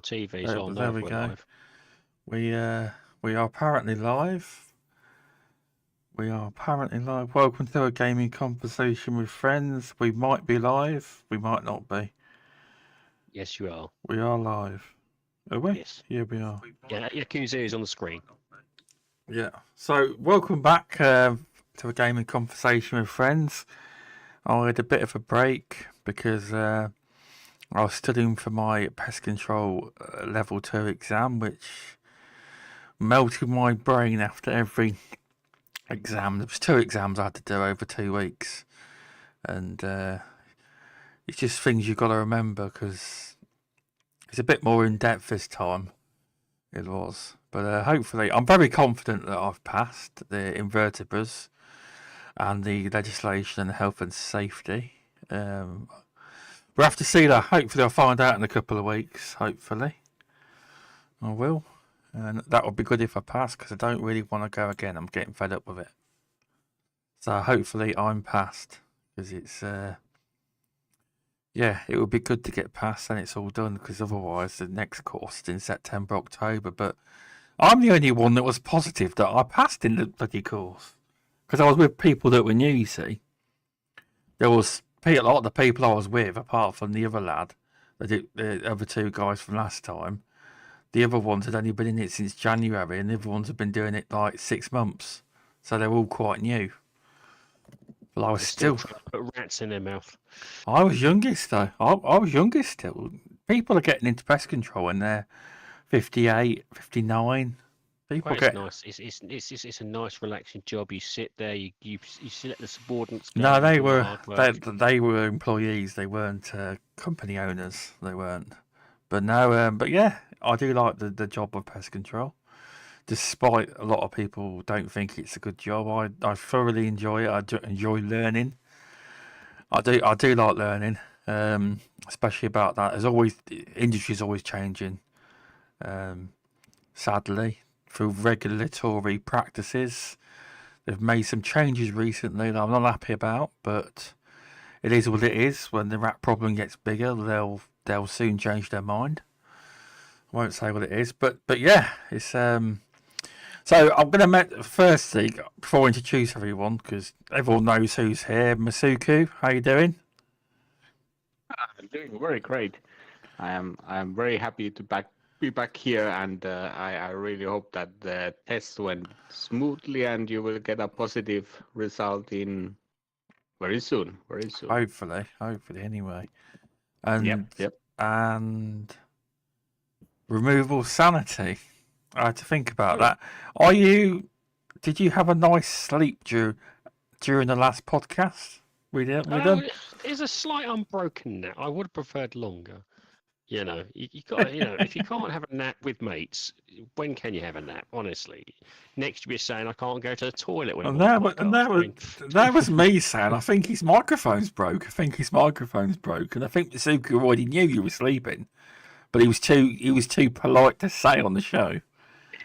the TV, so I'll know There if we we're go. live. We are apparently live. Welcome to a gaming conversation with friends. We might be live. We might not be. Yes, you are. We are live. Are we? Yes. Yeah, we are. Yeah, Yakuza is on the screen. Yeah. So, welcome back to a gaming conversation with friends. I had a bit of a break because I was studying for my pest control level 2 exam, which melted my brain after every exam. There was 2 exams I had to do over 2 weeks, and it's just things you've got to remember because it's a bit more in depth this time. It was, but hopefully, I'm very confident that I've passed the invertebrates and the legislation and health and safety. We'll have to see that. Hopefully, I'll find out in a couple of weeks. Hopefully, I will, and that would be good if I pass because I don't really want to go again. I'm getting fed up with it. So hopefully I'm passed because it's it would be good to get past and it's all done because otherwise the next course is in September, October. But I'm the only one that was positive that I passed in the bloody course because I was with people that were new. You see, there was a lot of the people I was with, apart from the other lad, the other 2 guys from last time. The other ones had only been in it since January, and the other ones had been doing it like 6 months, so they're all quite new. But I was still trying to put rats in their mouth. I was youngest though. I was youngest still. People are getting into pest control when they're 58, 59. People It's get nice. It's a nice, relaxing job. You sit there. You let the subordinates go. no. Do the hard work. They were employees. They weren't company owners. They weren't. But no. But yeah, I do like the job of pest control. Despite a lot of people don't think it's a good job, I thoroughly enjoy it. I do enjoy learning. I do like learning, especially about that. There's always the industry's always changing. Sadly, through regulatory practices, they've made some changes recently that I'm not happy about. But it is what it is. When the rat problem gets bigger, they'll soon change their mind. I won't say what it is, but yeah, it's So I'm going to firstly, before I introduce everyone, because everyone knows who's here. Masuku, how you doing? I'm doing very great. I am very happy to be back here, and I really hope that the test went smoothly and you will get a positive result in very soon. Very soon. Hopefully, anyway. And Yep. and removal sanity. I had to think about Yeah. that. Did you have a nice sleep during the last podcast? We did. It's a slight unbroken nap. I would have preferred longer. You got. If you can't have a nap with mates, when can you have a nap? Honestly, next you'll be saying I can't go to the toilet when I'm on the podcast. That was me saying I think his microphone's broke. And I think Masuku already knew you were sleeping, but he was too polite to say on the show.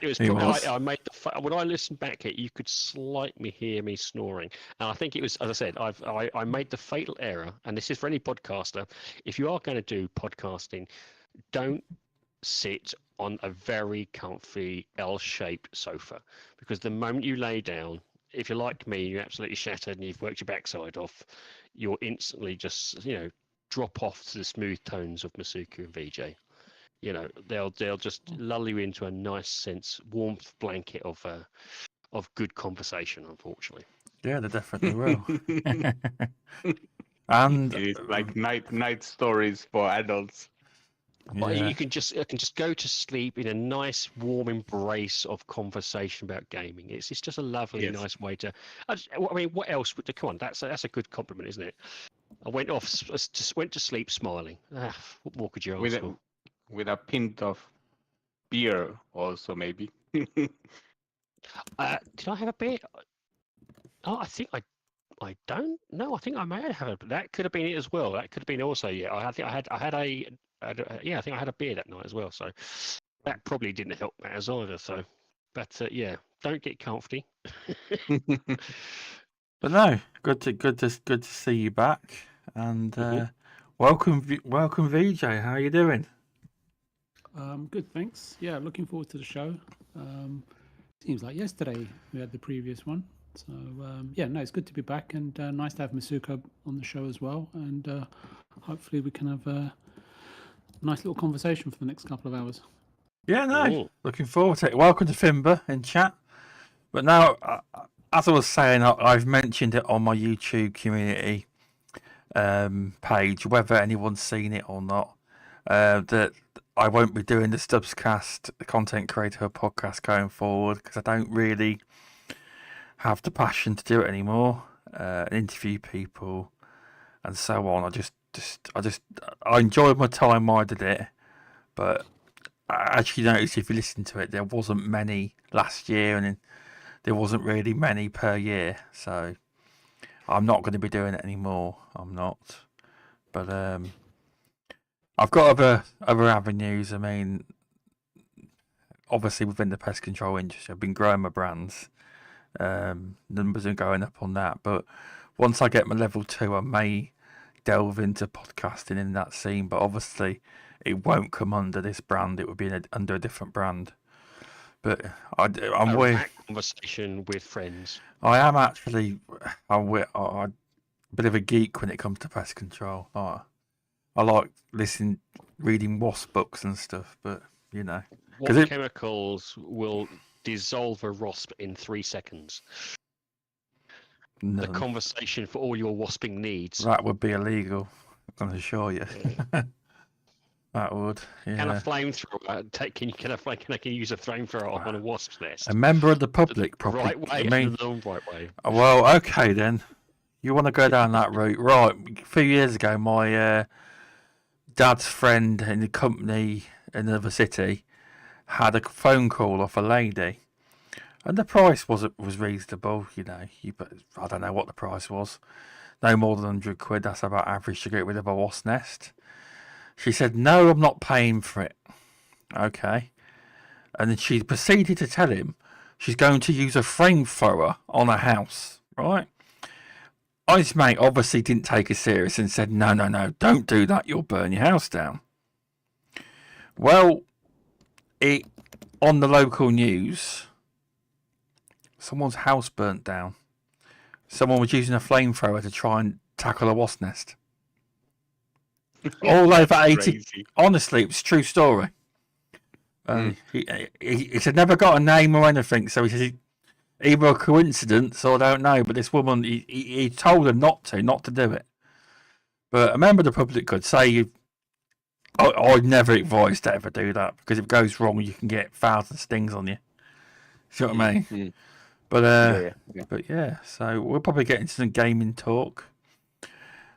It was probably, I made when I listened back you could slightly hear me snoring, and I think it was, as I said, I made the fatal error, and this is for any podcaster. If you are going to do podcasting, don't sit on a very comfy L-shaped sofa, because the moment you lay down, if you're like me, you're absolutely shattered and you've worked your backside off, you'll instantly just drop off to the smooth tones of Masuku and VJ. They'll just lull you into a nice warmth blanket of good conversation. Unfortunately, yeah, they definitely will. And it's like night stories for adults. But you can just go to sleep in a nice warm embrace of conversation about gaming. It's just a lovely, nice way to. I mean, what else would? Come on, that's a good compliment, isn't it? I went to sleep smiling. What more could you ask for? With a pint of beer, also maybe. Did I have a beer? Oh, I think I don't know. I think I may have had that. Could have been it as well. That could have been also. Yeah, I think I had a beer that night as well. So that probably didn't help matters either. So, but don't get comfy. But no, good to see you back, and welcome VJ. How you doing? Good, thanks. Yeah, looking forward to the show. Seems like yesterday we had the previous one. So, yeah, no, it's good to be back and nice to have Masuko on the show as well. And hopefully we can have a nice little conversation for the next couple of hours. Yeah, no, Ooh. looking forward to it. Welcome to Fimber in chat. But now, as I was saying, I've mentioned it on my YouTube community page, whether anyone's seen it or not, that I won't be doing the stubzcast, the content creator podcast going forward because I don't really have the passion to do it anymore. Interview people and so on. I enjoyed my time while I did it, but I actually noticed if you listen to it, there wasn't many last year, and there wasn't really many per year. So I'm not going to be doing it anymore. I'm not. But I've got other avenues. I mean, obviously within the pest control industry, I've been growing my brands. Numbers are going up on that. But once I get my level 2, I may delve into podcasting in that scene. But obviously, it won't come under this brand. It would be under a different brand. But I'm with conversation with friends. I am actually a bit of a geek when it comes to pest control. I like reading wasp books and stuff, but you know, what chemicals will dissolve a wasp in 3 seconds? None. The conversation for all your wasping needs. That would be illegal, I can assure you. That would. Yeah. Can a flamethrower can I use a flamethrower on a wasp's nest? A member of the public, the right way, the right way. Well, okay then. You want to go down that route, right? A few years ago, my dad's friend in the company in another city had a phone call off a lady, and the price was reasonable. You know, I don't know what the price was. No more than £100. That's about average to get rid of a wasp nest. She said, "No, I'm not paying for it." Okay, and then she proceeded to tell him she's going to use a flamethrower on a house. Right. His mate obviously didn't take it serious and said, no, don't do that. You'll burn your house down. Well, on the local news, someone's house burnt down. Someone was using a flamethrower to try and tackle a wasp nest. All over 80. Crazy. Honestly, it was a true story. He said never got a name or anything, so he said either a coincidence or I don't know. But this woman, he told her not to do it. But a member of the public could say, I'd never advise to ever do that because if it goes wrong, you can get 1,000 stings on you. You know what I mean? Mm. But yeah, so we'll probably get into some gaming talk.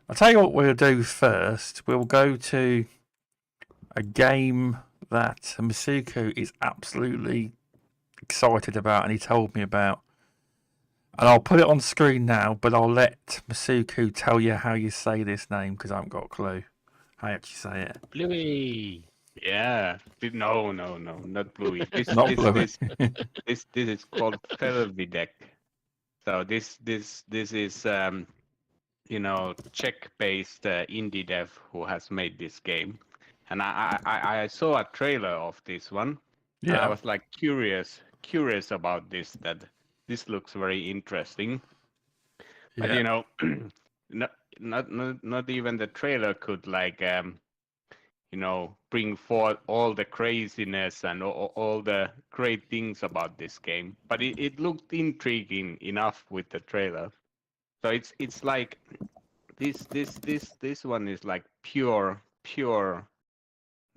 I'll tell you what we'll do first. We'll go to a game that Masuko is absolutely excited about and he told me about. And I'll put it on screen now, but I'll let Masuko tell you how you say this name because I haven't got a clue how you actually say it. Bluey. Yeah. No, not Bluey. Not Bluey. This is called Felvidek. So this is Czech-based indie dev who has made this game, and I saw a trailer of this one. Yeah. And I was like curious about this. That this looks very interesting. But not even the trailer could bring forth all the craziness and all the great things about this game. But it looked intriguing enough with the trailer. So it's like this one is like pure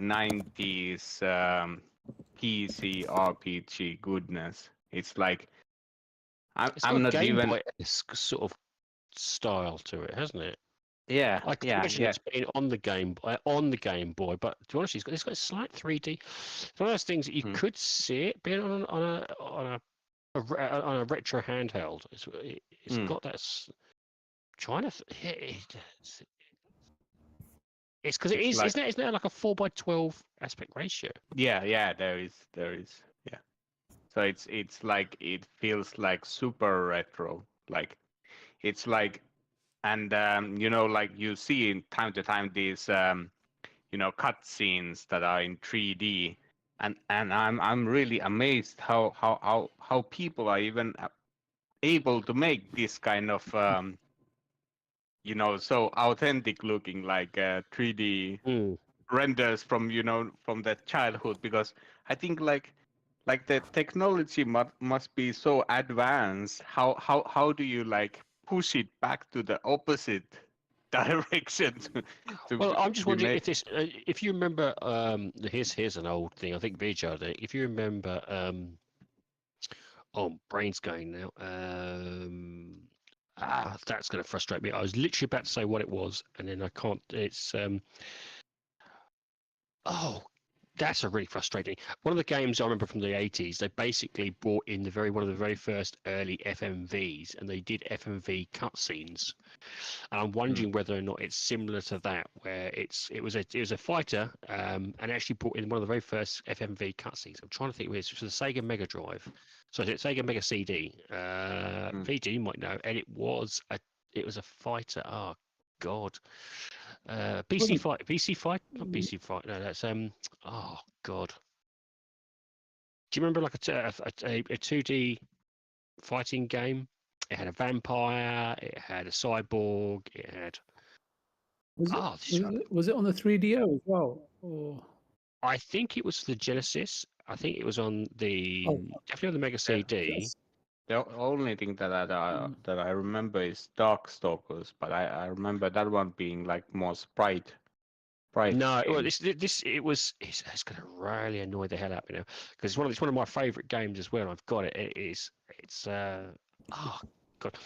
90s PC RPG goodness. It's like I'm not Game even Boy-esque sort of style to it, hasn't it? yeah. It's been on the Game Boy, but to be honest, it's got a slight 3D. It's one of those things that you could see it being on a retro handheld. It's got that. Trying to. It's because isn't it like a 4:12 aspect ratio? Yeah, there is. Yeah. So it's like it feels like super retro. Like it's like, and like you see in time to time these cutscenes that are in 3D, and I'm really amazed how people are even able to make this kind of so authentic looking, like 3D renders from from the childhood, because I think like the technology must be so advanced. How do you like push it back to the opposite direction to Well, I'm just be wondering made? if this, if you remember, here's an old thing. I think Vijay did. If you remember, oh, brain's going now. That's going to frustrate me. I was literally about to say what it was, and then I can't. It's oh, that's a really frustrating. One of the games I remember from the 80s, they basically brought in one of the very first early FMVs, and they did FMV cutscenes. And I'm wondering whether or not it's similar to that, where it was a fighter, and actually brought in one of the very first FMV cutscenes. I'm trying to think of this. It was the Sega Mega Drive, so it's Sega Mega CD. VG might know, and it was a fighter. Oh God. BC Fight, not BC Fight. No, that's oh God. Do you remember like a 2D fighting game? It had a vampire. It had a cyborg. It had. Was it on the 3DO as well? Or I think it was the Genesis. I think it was on the definitely on the Mega CD. yes. The only thing that I remember is Darkstalkers, but I remember that one being like more sprite. No, well, game. it's going to really annoy the hell out of me now, because it's one of my favorite games as well. I've got it. It's oh God.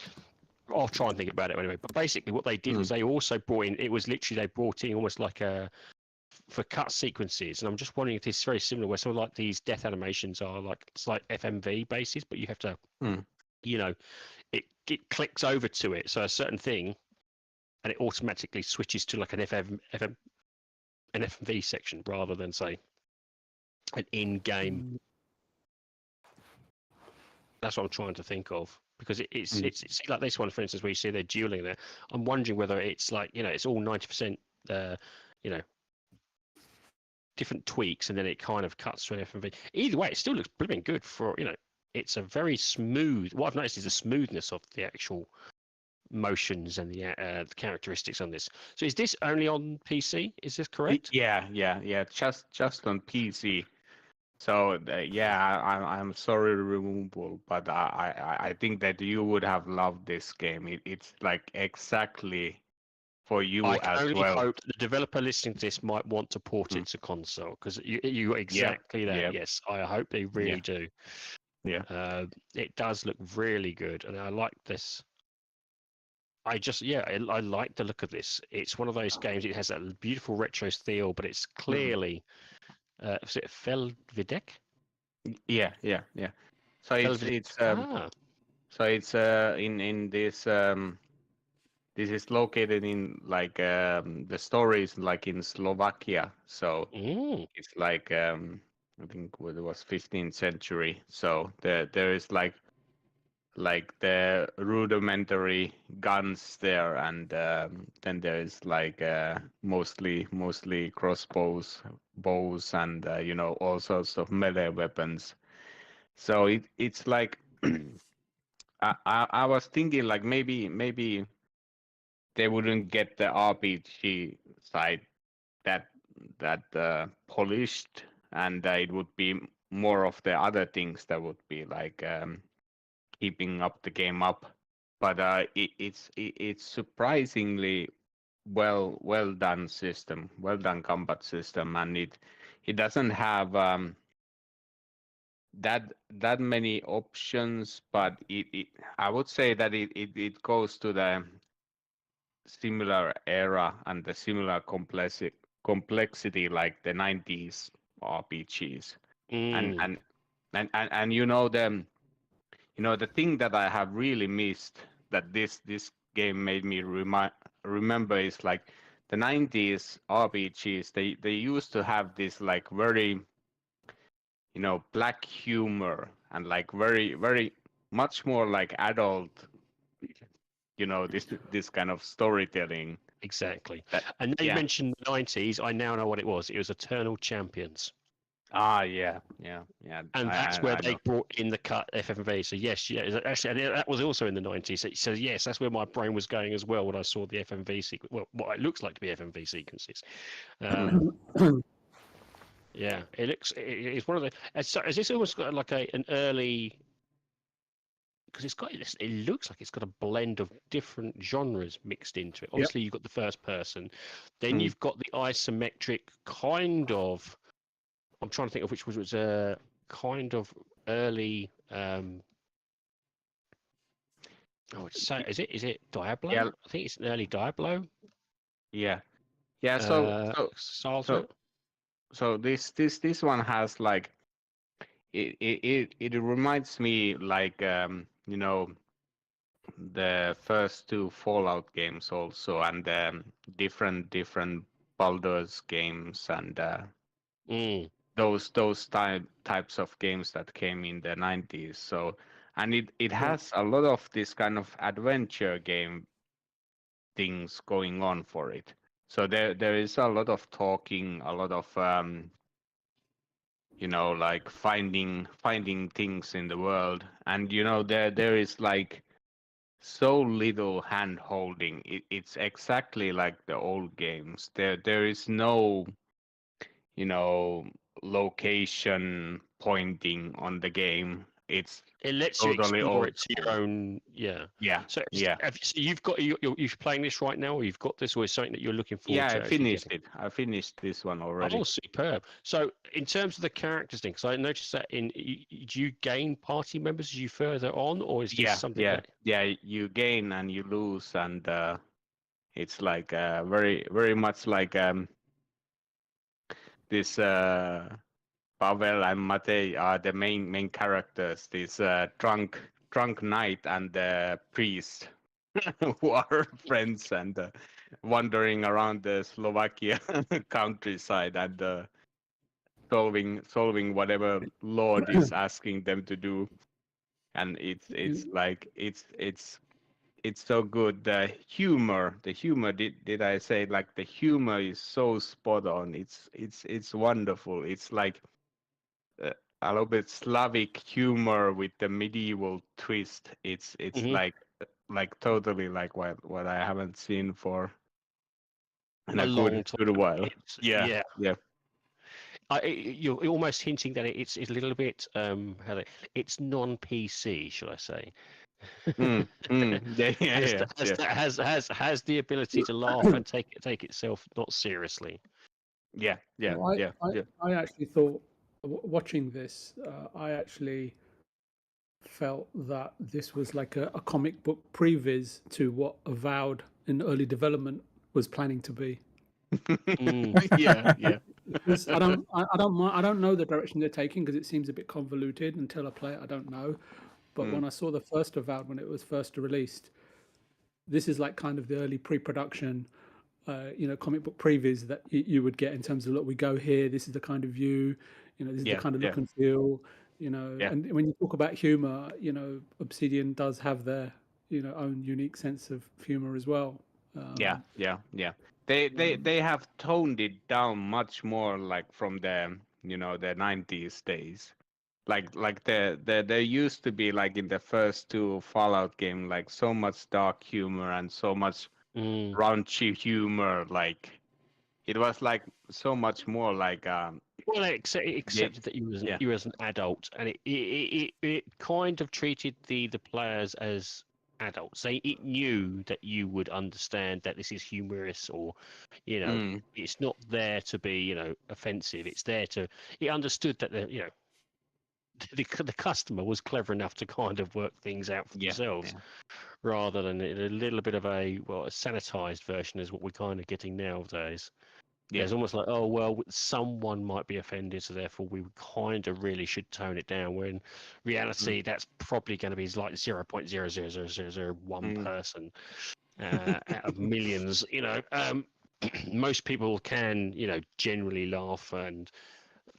I'll try and think about it anyway. But basically, what they did was they also brought in. It was literally they brought in almost like for cut sequences, and I'm just wondering if this is very similar, where some of like these death animations are like it's like FMV basis, but you have to, it clicks over to it, so a certain thing, and it automatically switches to like an FMV section rather than say an in-game. That's what I'm trying to think of, because it's like this one, for instance, where you see they're dueling there. I'm wondering whether it's like it's all 90% different tweaks, and then it kind of cuts to an FMV. Either way, it still looks blooming good for it's a very smooth. What I've noticed is the smoothness of the actual motions and the characteristics on this. So is this only on PC? Is this correct? Yeah. Just on PC. So I'm sorry, removable, but I think that you would have loved this game. It's like exactly for you I as can only well. hope the developer listening to this might want to port it to console, because you exactly that. Yep. Yes, I hope they really do. Yeah. It does look really good, and I like this. I like the look of this. It's one of those games. It has that beautiful retro feel, but it's clearly is it Felvidek? Yeah. So it's in this this is located in like the story is like in Slovakia. So it's like I think it was 15th century. So there is like the rudimentary guns there, and then there is like mostly crossbows, bows, and all sorts of melee weapons. So it's like I was thinking like maybe they wouldn't get the RPG side that polished, and it would be more of the other things that would be like keeping up the game up. But it's surprisingly well done system, well done combat system, and it doesn't have that many options, but it I would say that it goes to the similar era and the similar complexity like the 90s RPGs. And the thing that I have really missed that this game made me remember is like the 90s RPGs. They used to have this like very black humor and like very much more like adult this kind of storytelling Exactly. That, And they yeah. mentioned the 90s. I now know what it was. It was Eternal Champions. Yeah. And that's where I they know. brought in the cut FFV. So yes, yeah, actually, and that was also in the 90s. So yes, that's where my brain was going as well when I saw the FMV sequence. Well, what it looks like to be FMV sequences. Yeah, it looks. It's one of the. Is this almost got like an early? Because it's got. It looks like it's got a blend of different genres mixed into it. Obviously, you've got the first person, then you've got the isometric kind of. I'm trying to think of which was a kind of early. Is it Diablo? Yeah. I think it's an early Diablo. Yeah. So this one has like it reminds me like the first two Fallout games also, and different Baldur's games, and those types of games that came in the 90s. So, and it has a lot of this kind of adventure game things going on for it. So there is a lot of talking, a lot of like finding things in the world, and there is like so little hand holding. It's exactly like the old games. There is no location pointing on the game. It lets totally you explore old it to your school. own. Yeah. Yeah. So Yeah. you've got you're playing this right now, or you've got this, or is something that you're looking forward Yeah, to I actually finished getting? it. I finished this one already. Oh, superb! So, in terms of the characters, thing, because I noticed that do you gain party members as you further on, or is this something that? Yeah. You gain and you lose, and it's like very much like this Pavel and Matej are the main characters. This drunk knight and the priest who are friends and wandering around the Slovakia countryside and solving whatever Lord is asking them to do. And it's like it's so good. The humor did I say, like, the humor is so spot on. It's wonderful. It's like a little bit Slavic humor with the medieval twist. It's like totally like what I haven't seen for in A a long good time. while. Yeah. You're almost hinting that it's a little bit it's non-PC, should I say? Has the ability to laugh and take itself not seriously. Yeah. I actually thought, watching this, I actually felt that this was like a comic book previs to what Avowed in early development was planning to be. Yeah. Because I don't know the direction they're taking, because it seems a bit convoluted. Until I play it, I don't know. But when I saw the first Avowed, when it was first released, this is like kind of the early pre-production, comic book previews that you would get, in terms of, look, we go here, this is the kind of view, this is the kind of look and feel, and when you talk about humor, Obsidian does have their, own unique sense of humor as well. Yeah. They have toned it down much more, like from the the 90s days. Like there used to be, like in the first two Fallout game, like so much dark humor and so much raunchy humor. Like it was like so much more like well, it accepted that you as an adult, and it kind of treated the players as adults. It knew that you would understand that this is humorous, or it's not there to be offensive. It's there to. It understood that the customer was clever enough to kind of work things out for themselves, rather than a little bit of a sanitized version is what we're kind of getting nowadays. Yeah. It's almost like, oh, well, someone might be offended, so therefore we kind of really should tone it down. When in reality, that's probably going to be like 0.00001 person out of millions. Most people can, generally laugh and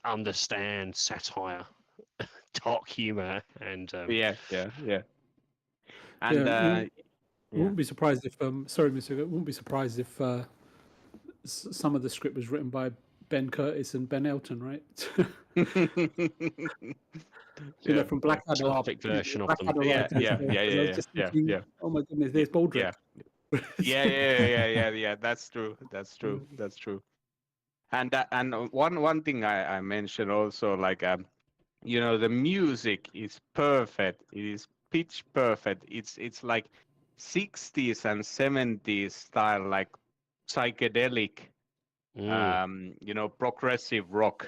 understand satire, dark humor, and yeah. And I wouldn't be surprised if sorry, Mr. I wouldn't be surprised if some of the script was written by Ben Curtis and Ben Elton, right? You know, from Blackadder. Slavic version of them. Blackadder writers. yeah, I was just thinking, oh my goodness, there's Baldric. Yeah. That's true. And one thing I mentioned also, like you know, the music is perfect. It is pitch perfect. It's like 60s and 70s style, like psychedelic, you know, progressive rock.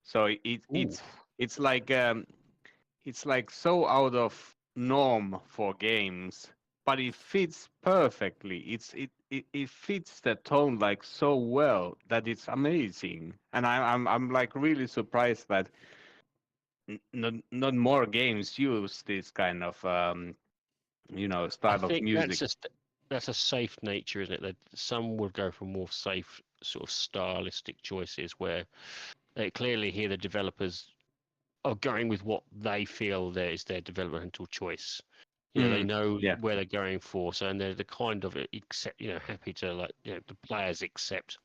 So it's like so out of norm for games, but it fits perfectly. It fits the tone like so well that it's amazing. And I'm like really surprised that not more games use this kind of you know, style of music. That's a safe nature, isn't it? That some would go for more safe sort of stylistic choices where they clearly hear the developers are going with what they feel there is their developmental choice. You know, they know where they're going for, so and they're the kind of accept, you know, happy to, like, you know, the players accept,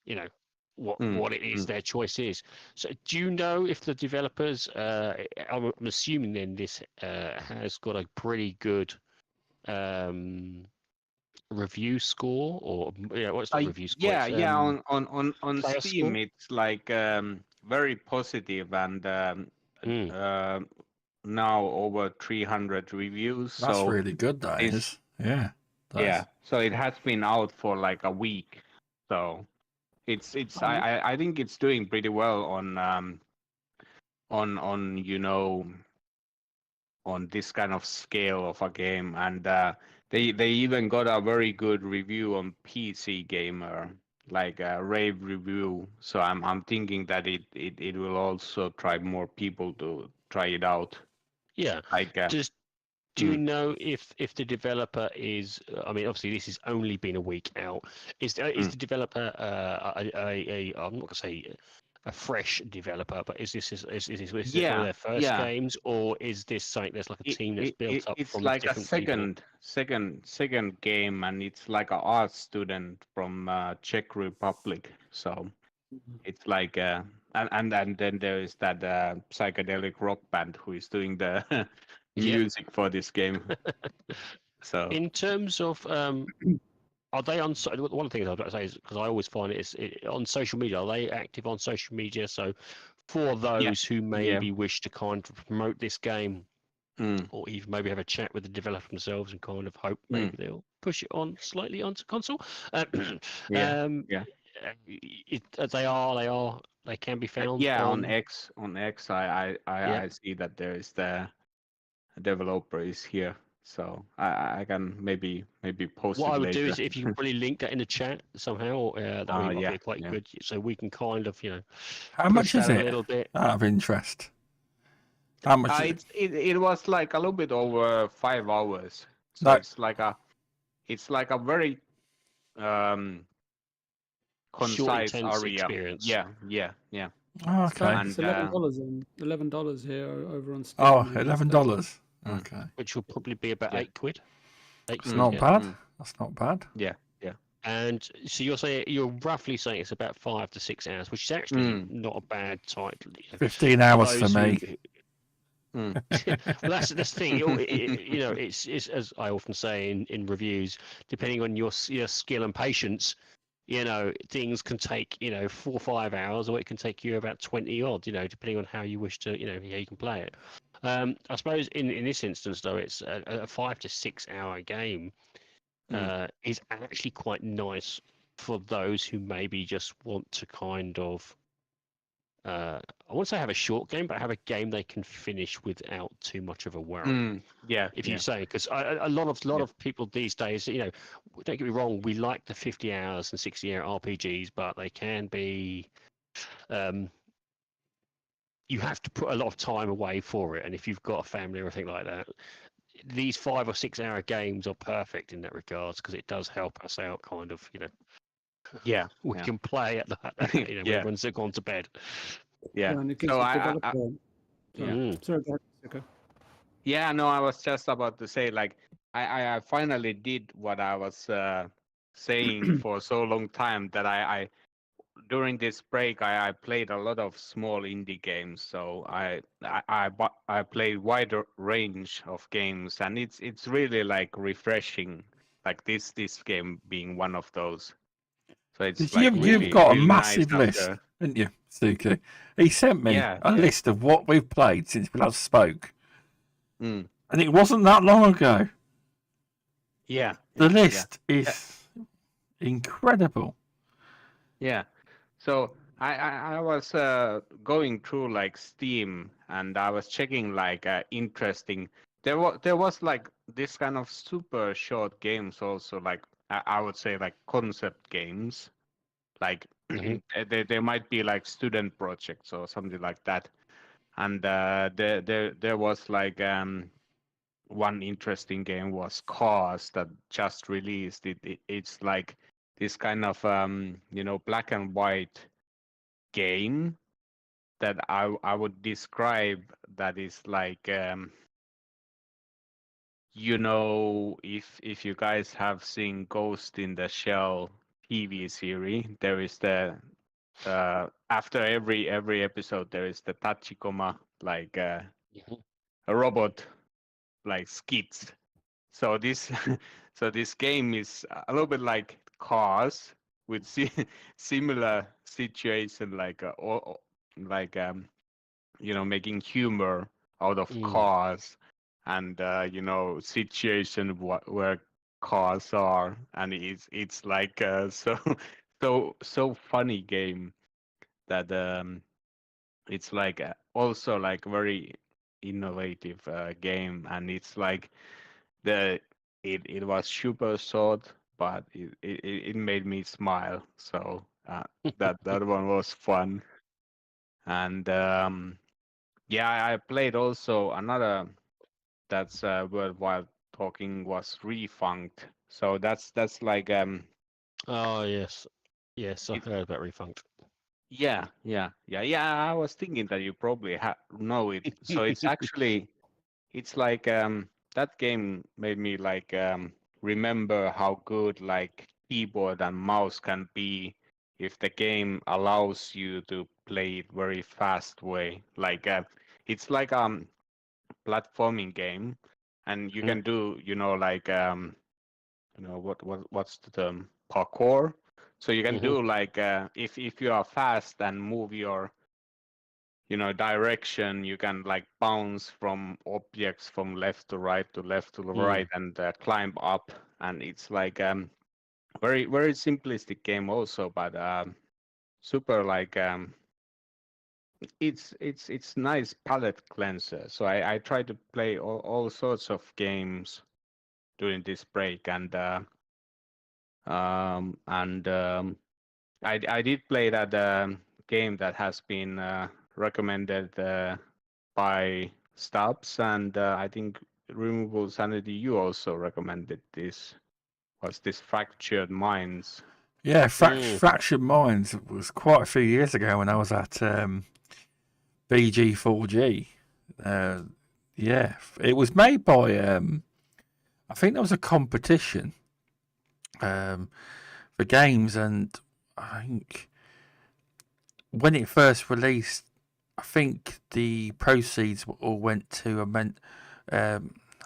you know, what it is their choice is. So do you know if the developers I'm assuming then this has got a pretty good review score, or what's the review score? On Steam score? It's like very positive, and now over 300 reviews. That's so really good, that is. Yeah. Yeah, so it has been out for like a week, so it's I think it's doing pretty well on you know, on this kind of scale of a game. And they even got a very good review on PC Gamer, like a rave review. So I'm thinking that it will also drive more people to try it out. Yeah. Like do you know if the developer is? I mean, obviously this has only been a week out. Is the developer I'm not gonna say a fresh developer, but is this one of their first games, or is this something that's like a team that's built up it's from like different a second game, and it's like an art student from Czech Republic. So it's like and then there is that psychedelic rock band who is doing the music for this game. So in terms of are they on? One of the things I'd like to say is, because I always find on social media. Are they active on social media? So for those who maybe wish to kind of promote this game, or even maybe have a chat with the developer themselves and kind of hope maybe they'll push it on slightly onto console. They can be found. On X. I see that there is the developer is here, so I can maybe post what it I would later. do is, if you can really link that in the chat somehow, that would be quite good, so we can kind of, you know, how much is it a little bit out of interest? How much it was like a little bit over 5 hours, so it's like a very concise area experience. Yeah. Oh, okay. It's $11 here over on Steam. Oh, $11. Okay. Which will probably be about £8. It's not bad. That's not bad. Yeah. And so you're roughly saying it's about 5 to 6 hours, which is actually not a bad title. 15 hours for me. Well, that's the thing. You know, it's as I often say in reviews, depending on your skill and patience, you know, things can take, you know, 4 or 5 hours, or it can take you about 20 odd, you know, depending on how you wish to, you know, how you can play it. I suppose in this instance, though, it's a 5 to 6 hour game is actually quite nice for those who maybe just want to kind of, I won't say have a short game, but have a game they can finish without too much of a worry. If you say, because a lot of people these days, you know, don't get me wrong, we like the 50 hours and 60-hour RPGs, but they can be, you have to put a lot of time away for it, and if you've got a family or anything like that, these 5 or 6 hour games are perfect in that regards, because it does help us out, kind of, you know. We can play at the you know, when everyone's gone to bed. And it gives no, I was just about to say, like, I finally did what I was saying for so long time, that I during this break I played a lot of small indie games. So I played wider range of games, and it's really like refreshing. Like this game being one of those. So it's like You've really got a really nice massive list, after. haven't you, Suki? He sent me Yeah, a yeah. list of what we've played since we last spoke, Mm, and it wasn't that long ago. yeah, The yeah, list yeah. is incredible. Yeah. So I was going through like Steam, and I was checking like interesting. There was like this kind of super short games also, like I would say like concept games, like Mhm. there might be like student projects or something like that. And there was like one interesting game was Cars that just released. It's like this kind of black and white game that I would describe that is like if you guys have seen Ghost in the Shell TV series, there is the after every episode there is the Tachikoma, like Mhm. a robot like skits. So this so this game is a little bit like Cars with similar situation, like like making humor out of Mm. cars, and situation where cars are, and it's like so funny game that it's like also like very innovative game, and it's like it was super short, but it made me smile. So that one was fun. And yeah, I played also another that's worldwide talking was Refunct. So that's like Oh yes, yes, I it, heard about Refunct. yeah. I was thinking that you probably know it. So it's actually it's like that game made me like remember how good like keyboard and mouse can be if the game allows you to play it very fast way. Like it's like platforming game, and you Mhm. can do like what's the term, parkour. So you can Mhm. do like if you are fast and move your direction, you can like bounce from objects from left to right to left to the right, Mm. and climb up. And it's like very very simplistic game also, but super like it's nice palette cleanser. So I try to play all sorts of games during this break, and I did play that game that has been recommended by Stubbs, and I think Removable Sanity, you also recommended this. Was this Fractured Minds? Yeah, Mm. Fractured Minds was quite a few years ago when I was at BG4G. Uh, yeah, it was made by I think there was a competition for games, and I think when it first released, I think the proceeds all went to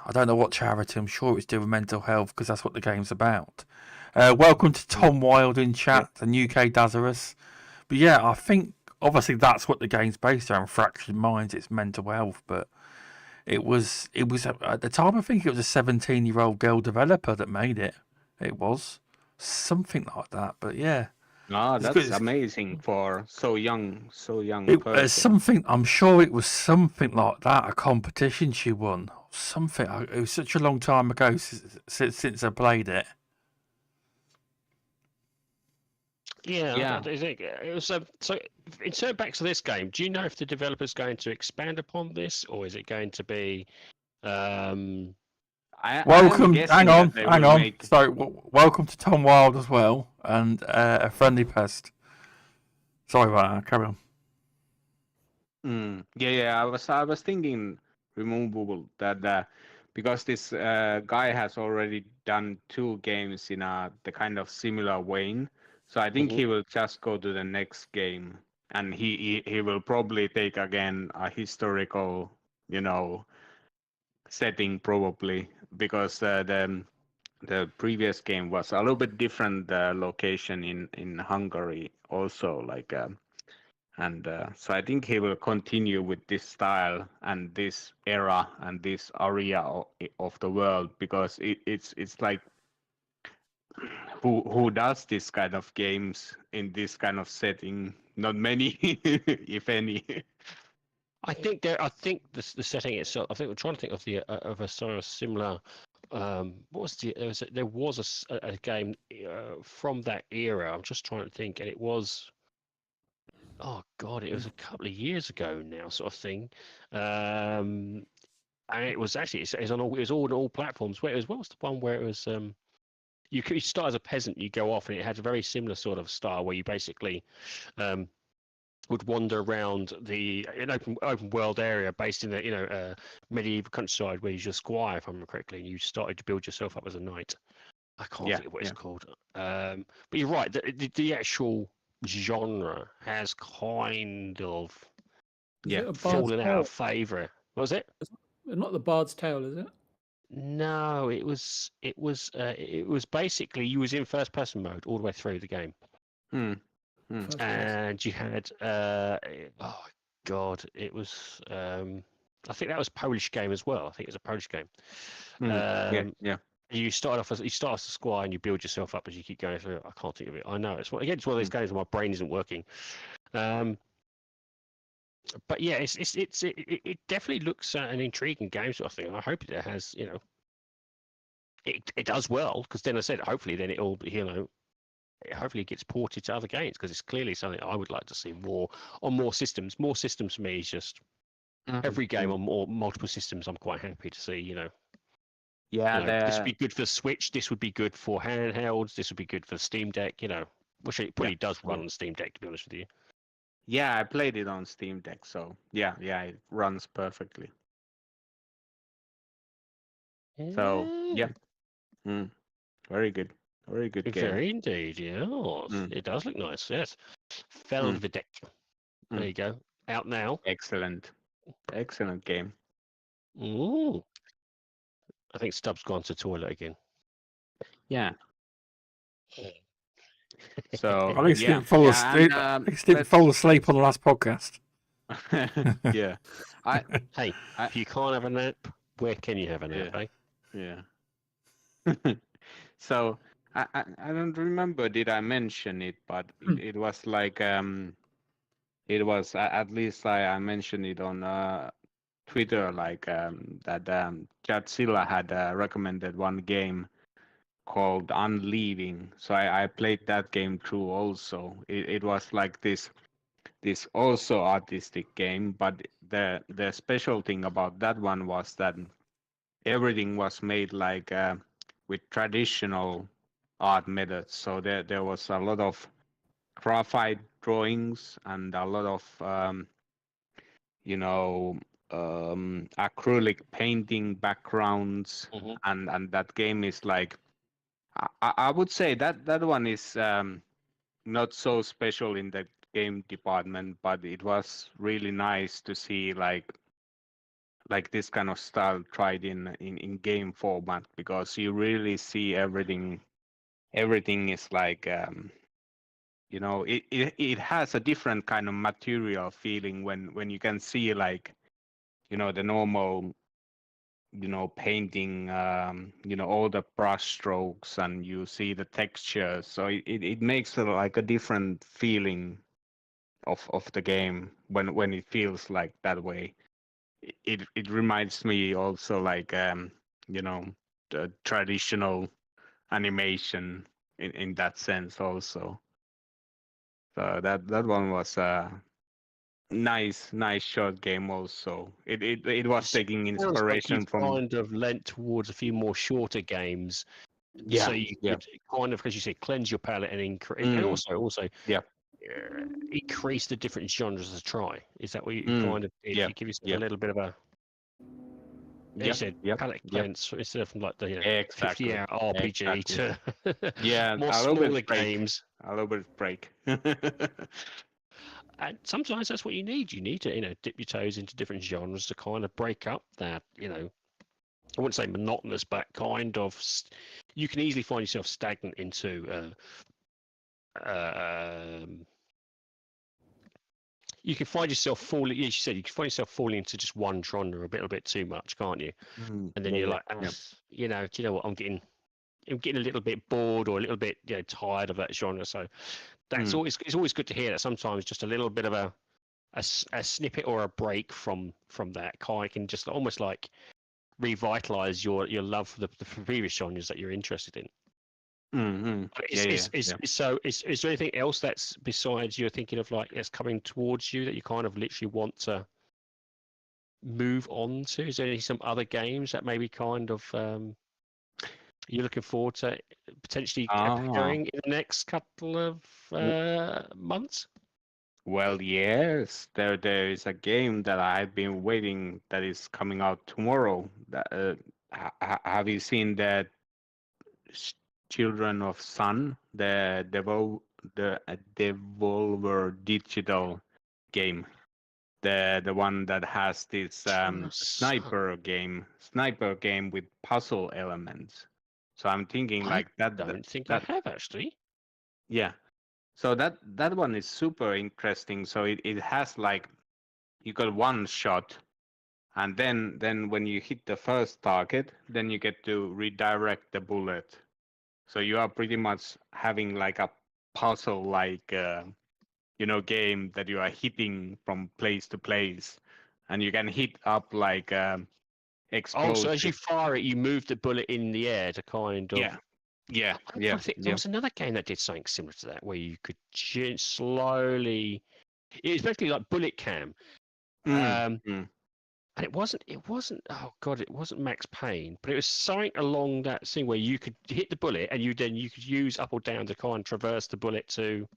I don't know what charity. I'm sure it's to do with mental health because that's what the game's about. Welcome to Tom Wild in Yeah. chat and UK Dazarus. But yeah, I think obviously that's what the game's based on. Fractured Minds, it's mental health, but it was at the time. I think it was a 17-year-old girl developer that made it. It was something like that. But yeah, Ah, it's good. that's amazing for so young It person. something. I'm sure it was something like that. A competition she won. Something. It was such a long time ago since I played it. Yeah, Yeah. I think it was. So, in turn back to this game, do you know if the developer's going to expand upon this, or is it going to be? Um, I am Welcome. Hang guessing that on. they Hang will on. make. So, welcome to Tom Wild as well, and a friendly pest. Sorry about that. Carry on. Yeah. I was thinking removable that because this guy has already done 2 games in the kind of similar vein. So I think Mhm. he will just go to the next game, and he will probably take again a historical, setting probably, because the previous game was a little bit different location in Hungary also, like and so I think he will continue with this style and this era and this area of the world, because it's like who does this kind of games in this kind of setting? Not many, if any. I think the setting itself. I think we're trying to think of a sort of similar. What was there was a game from that era. I'm just trying to think, and it was. Oh God, it was a couple of years ago now, sort of thing. And it was actually it's on all it was all on all platforms. Where it was what was the one where it was you start as a peasant, you go off, and it had a very similar sort of style where you basically um would wander around an open world area based in the medieval countryside where you're a squire, if I remember correctly, and you started to build yourself up as a knight. I can't Yeah, think of what yeah. it's called. But you're right. The actual genre has kind of Is Yeah. it a Bard's fallen out Tale? of favour. Was it? Not the Bard's Tale, is it? No, it was basically you was in first person mode all the way through the game. First person. And you had oh God, it was I think that was a Polish game as well. I think it was a Polish game. Yeah, yeah. You start off as a squire and you build yourself up as you keep going through. I can't think of it. I know it's one of those games where my brain isn't working. But yeah, it definitely looks an intriguing game sort of thing. I hope it has it does well, because then I said hopefully then it'll hopefully it gets ported to other games, because it's clearly something I would like to see more on more systems. More systems for me is just every game on multiple systems. I'm quite happy to see. Yeah, This would be good for the Switch. This would be good for handhelds. This would be good for Steam Deck. Which it probably does run on Steam Deck, to be honest with you. Yeah, I played it on Steam Deck, so yeah, it runs perfectly. So yeah, very good game. Very indeed. Yeah, it does look nice. Yes, Felvidek. There you go. Out now. Excellent game. Ooh. I think Stubbs gone to the toilet again. Yeah. So At least yeah, didn't fall asleep. At least didn't fall asleep on the last podcast. Yeah. Hey, if you can't have a nap, where can you have a nap? Yeah. So I don't remember, did I mention it, but it was like it was at least I mentioned it on Twitter, like that Godzilla had recommended one game called Unleaving. So I played that game through also. It was like this also artistic game, but the special thing about that one was that everything was made like with traditional art methods. So there was a lot of graphite drawings and a lot of acrylic painting backgrounds, and that game is like I would say that one is not so special in the game department, but it was really nice to see like this kind of style tried in game format, because you really see everything is like it has a different kind of material feeling when you can see like the normal painting, all the brush strokes, and you see the textures, so it makes like a different feeling of the game when it feels like that way. It reminds me also like the traditional animation in that sense also. So that one was a nice short game also. It was taking Sounds like inspiration you've from kind of lent towards a few more shorter games, so you could kind of, as you said, cleanse your palette and and also increase the different genres to try. Is that what you kind of did? You give yourself a little bit of a They said palette cleanse instead of like the Exactly. 50-hour RPG to Yeah, more a little smaller bit break. games. A little bit break. And sometimes that's what you need. You need to dip your toes into different genres to kind of break up that I wouldn't say monotonous, but kind of you can easily find yourself stagnant into. You can find yourself falling. As you said, you can find yourself falling into just one genre a little bit too much, can't you? And then you're like, do you know what? I'm getting a little bit bored or a little bit tired of that genre. So it's always good to hear that sometimes just a little bit of a snippet or a break from that can just almost like revitalize your love for the previous genres that you're interested in. So is there anything else that's besides you're thinking of like that's coming towards you that you kind of literally want to move on to? Is there some other games that maybe kind of you're looking forward to potentially appearing in the next couple of months? Well, yes, there is a game that I've been waiting that is coming out tomorrow. Have you seen that Children of Sun, the Devolver Digital game, the one that has this sniper game with puzzle elements. So I'm thinking like that. I don't think I have actually. Yeah. So that one is super interesting. So it has like you got one shot, and then when you hit the first target, then you get to redirect the bullet. So you are pretty much having like a puzzle like game that you are hitting from place to place, and you can hit up like explosive. Oh, so as you fire it, you move the bullet in the air to kind of. Yeah. There was another game that did something similar to that, where you could slowly. It was basically like bullet cam, and it wasn't. Oh god, it wasn't Max Payne, but it was something along that thing where you could hit the bullet, and you could use up or down to kind of traverse the bullet to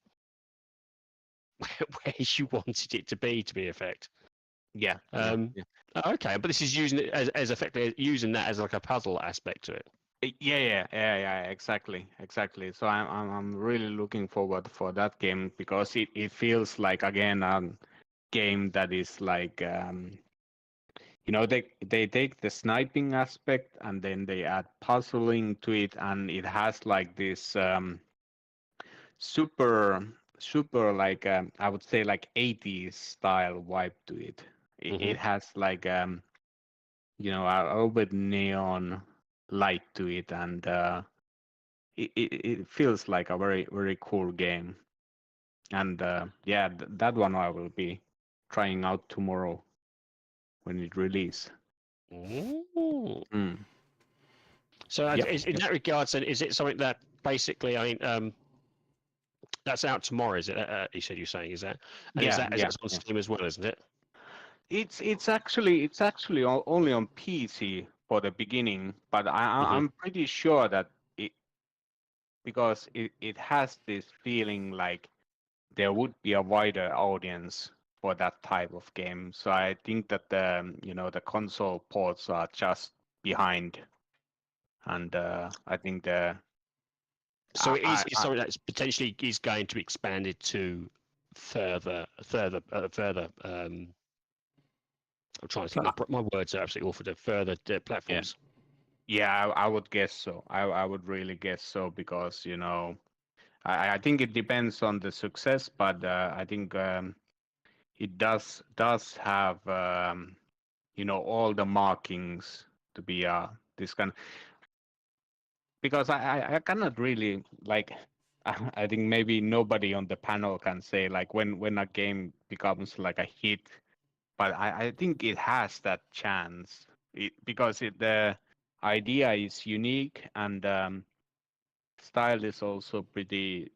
where you wanted it to be effect. Yeah. Okay, but this is using it as effectively using that as like a puzzle aspect to it. Yeah, exactly. So I'm really looking forward for that game because it feels like again a game that is like they take the sniping aspect and then they add puzzling to it, and it has like this super like I would say like 80s style vibe to it. It has like a little bit neon light to it, and it feels like a very very cool game. And that one I will be trying out tomorrow when it releases. So in that regard, then is it something that basically that's out tomorrow? Is it? You said you're saying is that? And is that on Steam as well, isn't it? It's actually only on PC for the beginning, but I'm pretty sure that because it has this feeling like there would be a wider audience for that type of game. So I think that the console ports are just behind, and I think So it's something that's potentially is going to be expanded to further. I'm trying to think. My words are absolutely awful. To further platforms. Yeah, I would guess so. I would really guess so because I think it depends on the success, but I think it does have all the markings to be this kind. Because I cannot really like. I think maybe nobody on the panel can say like when a game becomes like a hit, but I think it has that chance because the idea is unique, and style is also pretty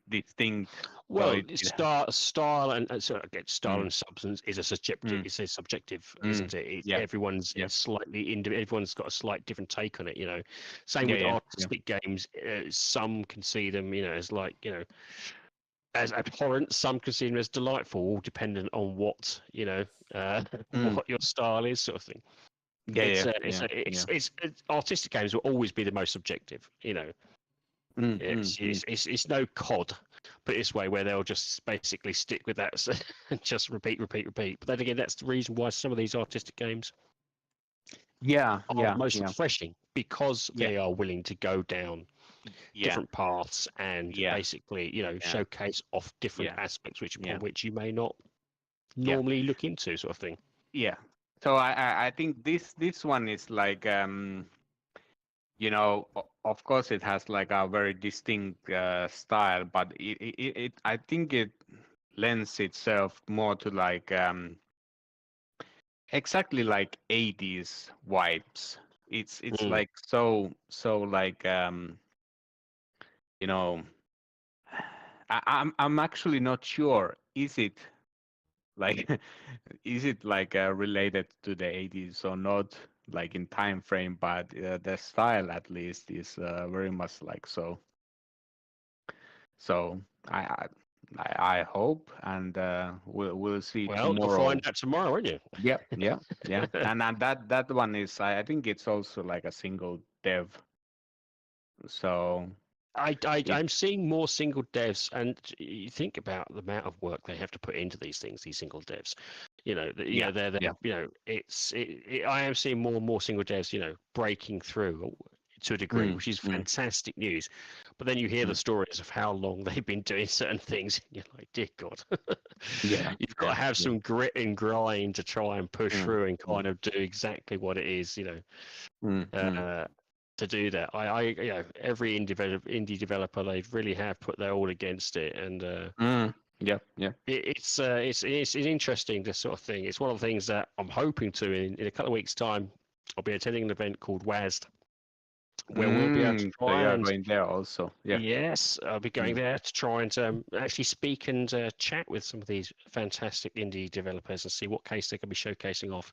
distinct. Well, So style and style and substance is a subjective. It's a subjective, isn't it? Everyone's slightly everyone's got a slight different take on it. Same with artistic games. Some can see them, as like as abhorrent. Some can see them as delightful, all dependent on what what your style is, sort of thing. It's artistic games will always be the most subjective. You know, it's no COD, put it this way, where they'll just basically stick with that and just repeat. But then again, that's the reason why some of these artistic games are most refreshing, because they are willing to go down different paths and basically, you know, showcase off different aspects which you may not normally look into, sort of thing. Yeah. So I think this one is like you know, of course it has like a very distinct style, but it I think it lends itself more to like exactly like 80s vibes. It's like so like you know, I'm actually not sure, is it like is it like related to the 80s or not, like in time frame, but the style at least is very much like so. So I hope, and we'll see tomorrow. Well, you'll find out tomorrow, won't you? Yeah. And that one is, I think it's also like a single dev. So I'm seeing more single devs, and you think about the amount of work they have to put into these things, these single devs. You know, they're you know, I am seeing more and more single devs, you know, breaking through to a degree, which is fantastic news. But then you hear the stories of how long they've been doing certain things, and you're like, dear God. You've got to have some grit and grind to try and push through and kind of do exactly what it is, you know. To do that, I you know, every indie developer, they really have put their all against it, and it's interesting, this sort of thing. It's one of the things that I'm hoping to in a couple of weeks' time. I'll be attending an event called WASD, where we'll be able to try so you're going there also. Yes, I'll be going there to try and actually speak and chat with some of these fantastic indie developers and see what case they can be showcasing off.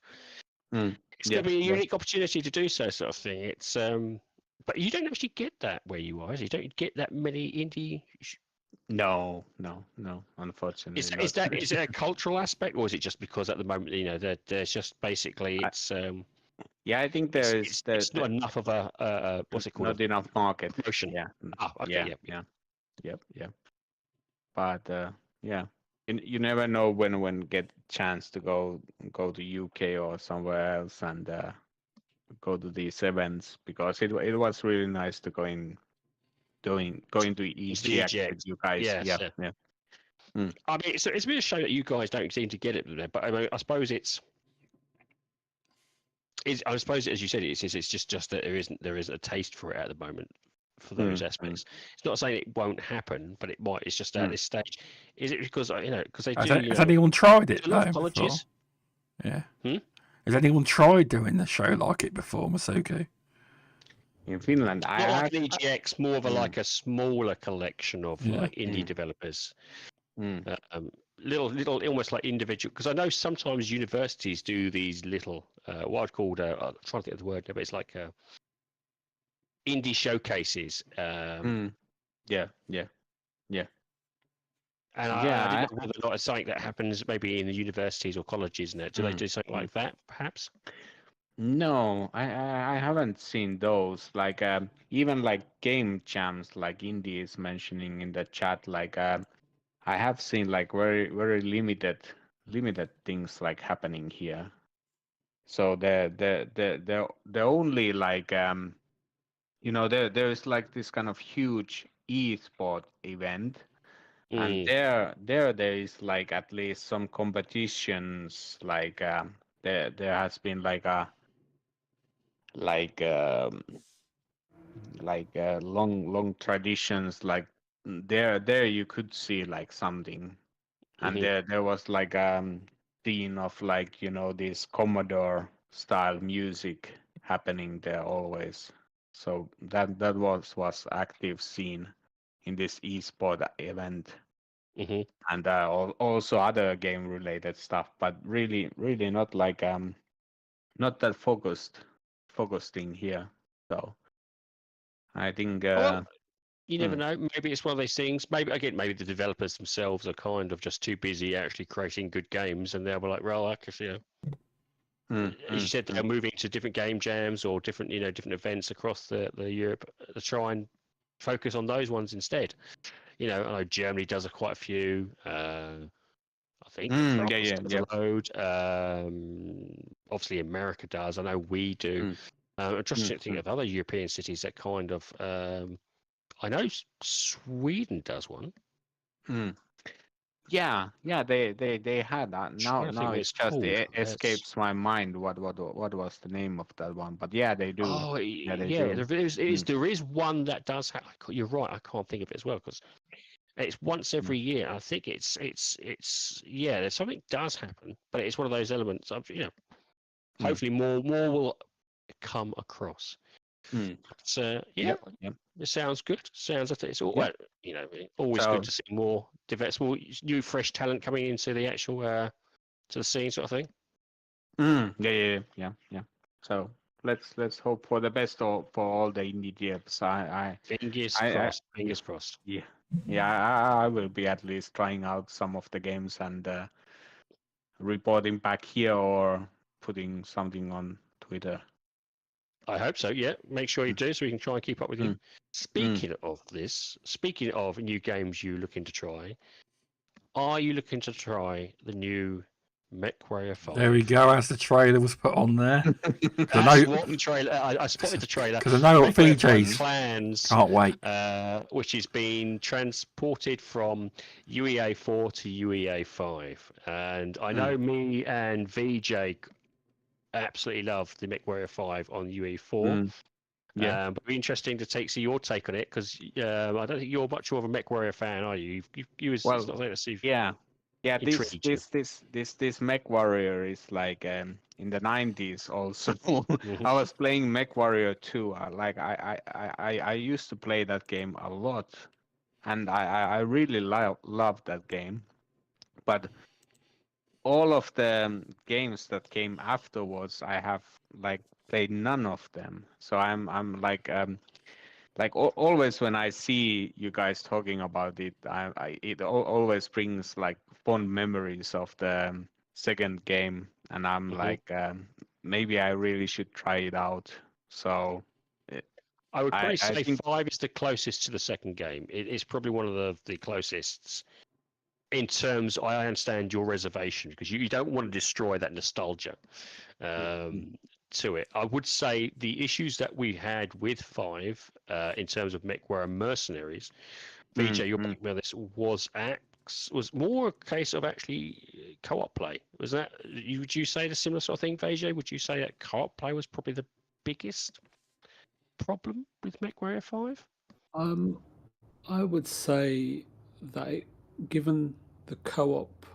It's going to be a unique opportunity to do so, sort of thing. It's but you don't actually get that where you are. You don't get that many indie. No, unfortunately. Is it a cultural aspect, or is it just because at the moment, you know, there's just basically it's I think there's not enough of a what's it called? Not enough market. Promotion. Yeah. Okay. Yep. But you never know when get chance to go to UK or somewhere else and go to these events, because it was really nice to going to EGX with you guys. Yes, yeah. I mean, it's a bit of a shame that you guys don't seem to get it there, but I mean, I suppose I suppose, as you said, it's just that there isn't a taste for it at the moment for those aspects. It's not saying it won't happen, but it might. It's just at this stage. Is it because, you know, because they do? Has anyone tried it? A lot of colleges. Yeah. Has anyone tried doing the show like it before, Masuku? In Finland, not like an EGX, more of like a smaller collection of like indie developers. Little, almost like individual. Because I know sometimes universities do these little, what I'd call, I'm trying to think of the word now, but it's like indie showcases. Yeah. And I don't know whether or not it's something that happens maybe in the universities or colleges. And do they do something like that, perhaps? No, I haven't seen those. Like even like game jams, like Indie is mentioning in the chat. Like I have seen like very limited things like happening here. So the only like you know, there is like this kind of huge e-sport event. And there is like at least some competitions, like there has been like a long traditions, like there you could see like something. And there was like scene of like, you know, this Commodore style music happening there always. So that was active scene in this esport event. And also other game related stuff, but really not like not that focused thing here. So I think well, you never know. Maybe it's one of those things. Maybe the developers themselves are kind of just too busy actually creating good games, and they'll be like, well, I can, you know, as you said, they're moving to different game jams or different events across the Europe to try and focus on those ones instead. I know Germany does quite a few. I think France does a load. Obviously, America does. I know we do. I'm just trying to think of other European cities that kind of. I know Sweden does one. Yeah, they had that. Now It it's just it That's... escapes my mind what was the name of that one, but yeah, they do. Oh, Yeah, they yeah, do. there is one that does have. You're right. I can't think of it as well because it's once every year. I think it's yeah. There's something does happen, but it's one of those elements of hopefully more will come across. So yeah, it sounds good. Sounds like it's all well, always good to see more new fresh talent coming into the actual to the scene sort of thing. Yeah. So let's hope for the best for all the indie devs. Fingers crossed. Yeah, I will be at least trying out some of the games and reporting back here or putting something on Twitter. I hope so. Yeah, make sure you do so we can try and keep up with you. Speaking of new games you're looking to try, are you looking to try the new MechWarrior 5? There we go. As the trailer was put on there. That's what the trailer. I spotted the trailer because I know what VJ's plans. Can't wait. Which is being transported from UEA 4 to UEA 5, and I know me and VJ absolutely love the MechWarrior 5 on UE4. Yeah, but it'd be interesting to see your take on it because I don't think you're much more of a MechWarrior fan, are you? This MechWarrior is like in the 90s also. I was playing MechWarrior 2. I used to play that game a lot, and I really love that game. But all of the games that came afterwards, I have played none of them. So I'm always when I see you guys talking about it, it always brings fond memories of the second game, and I'm maybe I really should try it out. So I would probably say 5 is the closest to the second game. It's probably one of the closest. In terms, I understand your reservation because you don't want to destroy that nostalgia to it. I would say the issues that we had with 5 in terms of MechWarrior Mercenaries, VJ, your point about this was more a case of actually co-op play. Was that? Would you say the similar sort of thing, VJ? Would you say that co-op play was probably the biggest problem with MechWarrior 5? I would say that given the co-op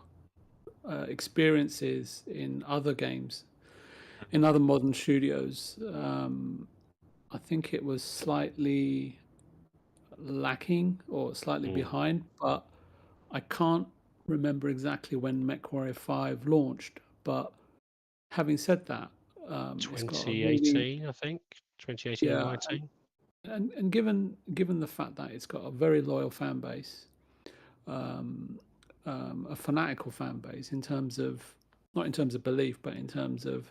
experiences in other games, in other modern studios, I think it was slightly lacking or slightly behind, but I can't remember exactly when MechWarrior 5 launched. But having said that, 2018, I think 2018 or 19. And given the fact that it's got a very loyal fan base, a fanatical fan base not in terms of belief, but in terms of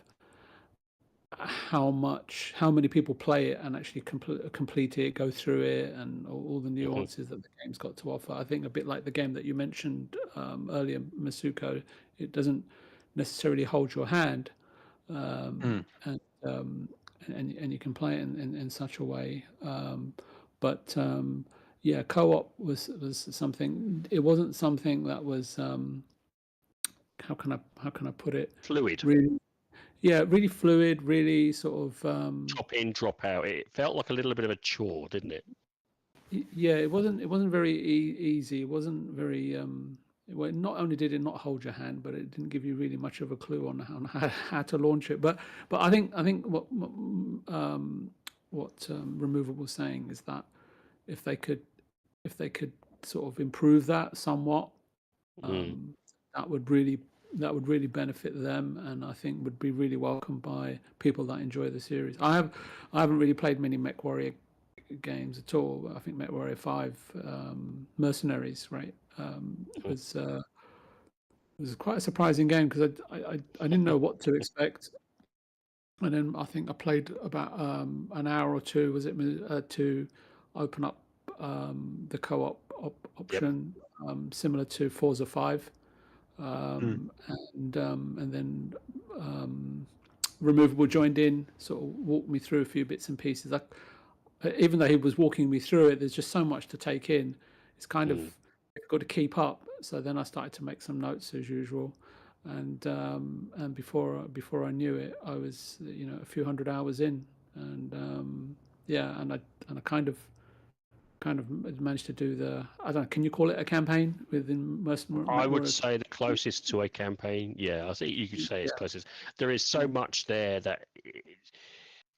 how many people play it and actually complete it, go through it, and all the nuances that the game's got to offer. I think a bit like the game that you mentioned earlier, Masuko, it doesn't necessarily hold your hand, and you can play it in such a way. But co-op was something. It wasn't something that was how can I put it? Fluid. Really fluid. Really sort of drop in, drop out. It felt like a little bit of a chore, didn't it? Yeah, it wasn't very easy. It wasn't very. Well, not only did it not hold your hand, but it didn't give you really much of a clue on how to launch it. But I think what Removal was saying is that if they could sort of improve that somewhat, that would really benefit them, and I think would be really welcomed by people that enjoy the series. I haven't really played many MechWarrior games at all. I think MechWarrior 5 Mercenaries, right, was quite a surprising game because I didn't know what to expect. And then I think I played about an hour or two. Was it to open up the co-op option, similar to Forza 5, and then Removable joined in, sort of walked me through a few bits and pieces. Even though he was walking me through it, there's just so much to take in. It's kind of got to keep up. So then I started to make some notes as usual, and before I knew it, I was a few hundred hours in, and yeah, and I kind of managed to do the, I don't know, can you call it a campaign within I would say the closest to a campaign. Yeah, I think you could say it's closest. There is so much there that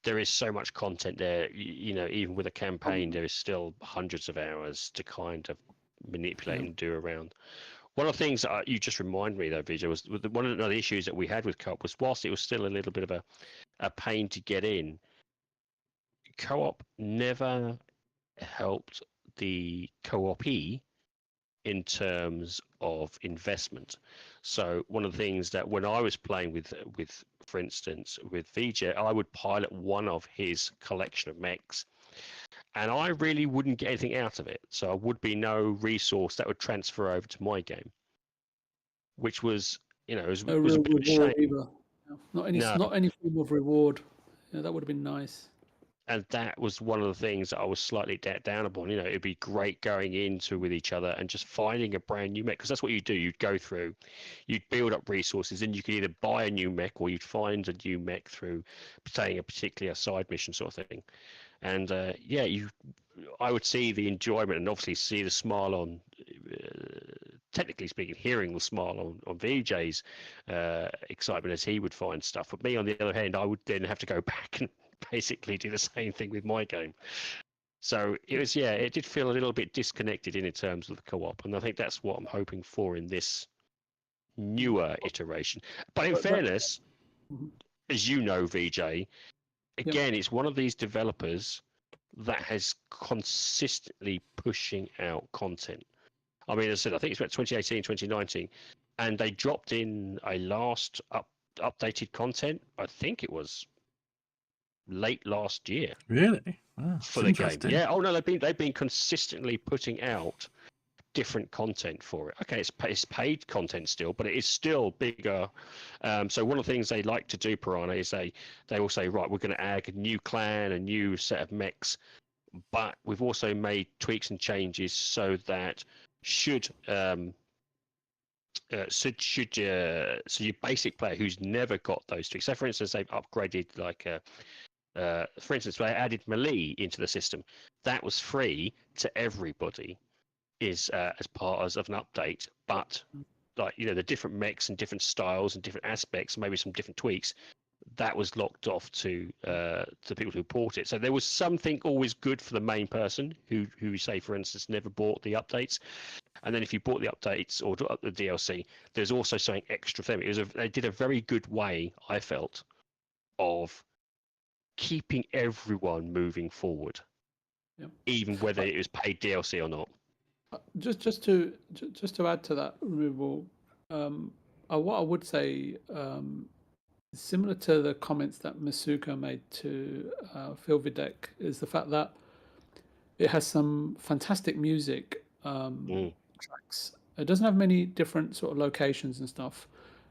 there is so much content there. Even with a campaign, there is still hundreds of hours to kind of manipulate and do around. One of the things that you just remind me though, Vijay, was one of the issues that we had with co-op was whilst it was still a little bit of a pain to get in, co-op never helped the co-opee in terms of investment. So one of the things that when I was playing with for instance, with Vijay, I would pilot one of his collection of mechs, and I really wouldn't get anything out of it. So there would be no resource that would transfer over to my game, which was, was a bit of a shame. Either. Not any form of reward. That would have been nice. And that was one of the things that I was slightly down upon. It'd be great going into with each other and just finding a brand new mech, because that's what you do. You'd go through, you'd build up resources, and you could either buy a new mech or you'd find a new mech through playing a particular side mission sort of thing. And I would see the enjoyment and obviously see the smile on, technically speaking, hearing the smile on Vijay's excitement as he would find stuff. But me, on the other hand, I would then have to go back and basically do the same thing with my game. So it was, it did feel a little bit disconnected in terms of the co-op, and I think that's what I'm hoping for in this newer iteration. But in fairness, as you know, Vijay, again, it's one of these developers that has consistently pushing out content. I mean, as I said, I think it's about 2018, 2019, and they dropped in a last updated content. I think it was late last year. Really? For the game. Yeah. Oh no, they've been consistently putting out different content for it. Okay, it's paid content still, but it is still bigger. So one of the things they like to do, Piranha, is they will say, right, we're going to add a new clan, a new set of mechs, but we've also made tweaks and changes so that should your basic player who's never got those tweaks. So for instance, they've upgraded for instance, they added melee into the system. That was free to everybody, as part of an update. But the different mechs and different styles and different aspects, maybe some different tweaks, that was locked off to people who bought it. So there was something always good for the main person who say, for instance, never bought the updates. And then if you bought the updates or the DLC, there's also something extra for them. They did a very good way, I felt, of keeping everyone moving forward, even whether it was paid DLC or not. Just to add to that, Removable, what I would say, similar to the comments that Masuka made to Felvidek, is the fact that it has some fantastic music tracks. It doesn't have many different sort of locations and stuff.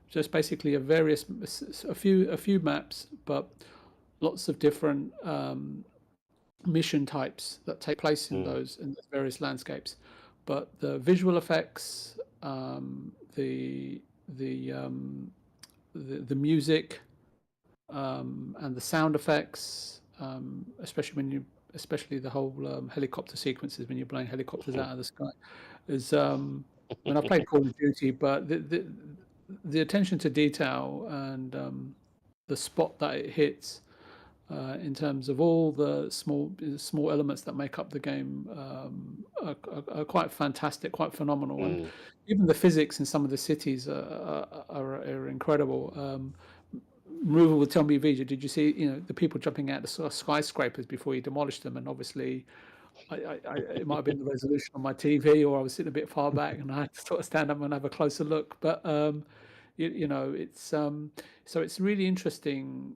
Just basically a few maps, but lots of different mission types that take place in those various landscapes. But the visual effects, the music, and the sound effects, especially the whole helicopter sequences when you're blowing helicopters out of the sky, is when I played Call of Duty. But the attention to detail and the spot that it hits, in terms of all the small elements that make up the game, are quite fantastic, quite phenomenal. And even the physics in some of the cities are incredible. Ruva will tell me, Vijay, did you see the people jumping out the skyscrapers before you demolished them? And obviously, it might have been the resolution on my TV, or I was sitting a bit far back and I had to sort of stand up and have a closer look. But it's so it's really interesting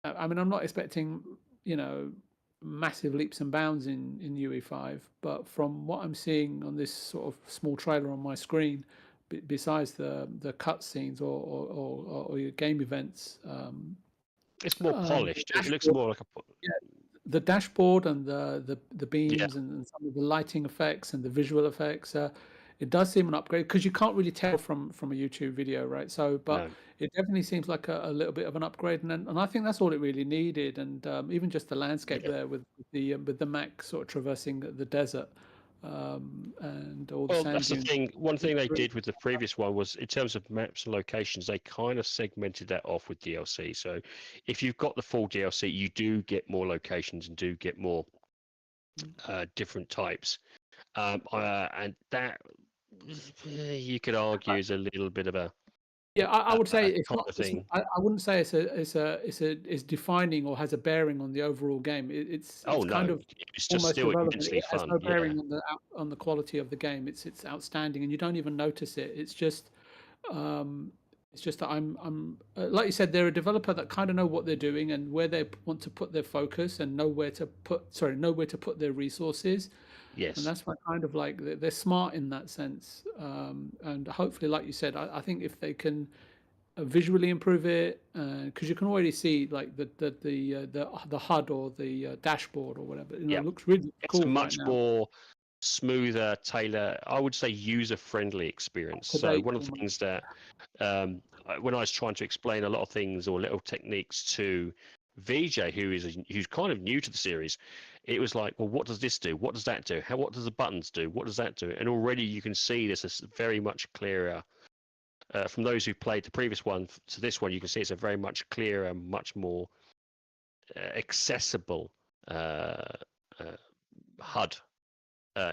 I mean, I'm not expecting, massive leaps and bounds in UE5, but from what I'm seeing on this sort of small trailer on my screen, besides the cutscenes or your game events, it's more polished. It looks dashboard, more like a. the dashboard and the Yeah. beams and some of the lighting effects and the visual effects, it does seem an upgrade because you can't really tell from a YouTube video, right? So, but No. it definitely seems like a little bit of an upgrade, and I think that's all it really needed. And even just the landscape Yeah. there with the mech sort of traversing the desert, and all the Well, sand that's the dunes. thing. One thing they did with the previous one was, in terms of maps and locations, they kind of segmented that off with DLC. So, if you've got the full DLC, you do get more locations and do get more different types. And that you could argue is a little bit of a Yeah, I would say it's kind not. of thing. I wouldn't say it's defining or has a bearing on the overall game. It's Oh kind no, of it's just almost still irrelevant. immensely It has fun. no Yeah, bearing on the quality of the game. It's outstanding, and you don't even notice it. Um, it's just that I'm like you said, they're a developer that kind of know what they're doing and where they want to put their focus and know where to put their resources. And yes, that's why kind of like they're smart in that sense. And hopefully, like you said, I think if they can visually improve it, because you can already see like the HUD or the dashboard or whatever, yeah. it looks really It's a cool right much now. more smoother, I would say, user-friendly experience. So one of the things that when I was trying to explain a lot of things or little techniques to VJ, who's kind of new to the series, it was like, well, what does this do? What does that do? What does the buttons do? What does that do? And already you can see this is very much clearer. From those who played the previous one to this one, you can see it's a very much clearer, much more accessible HUD.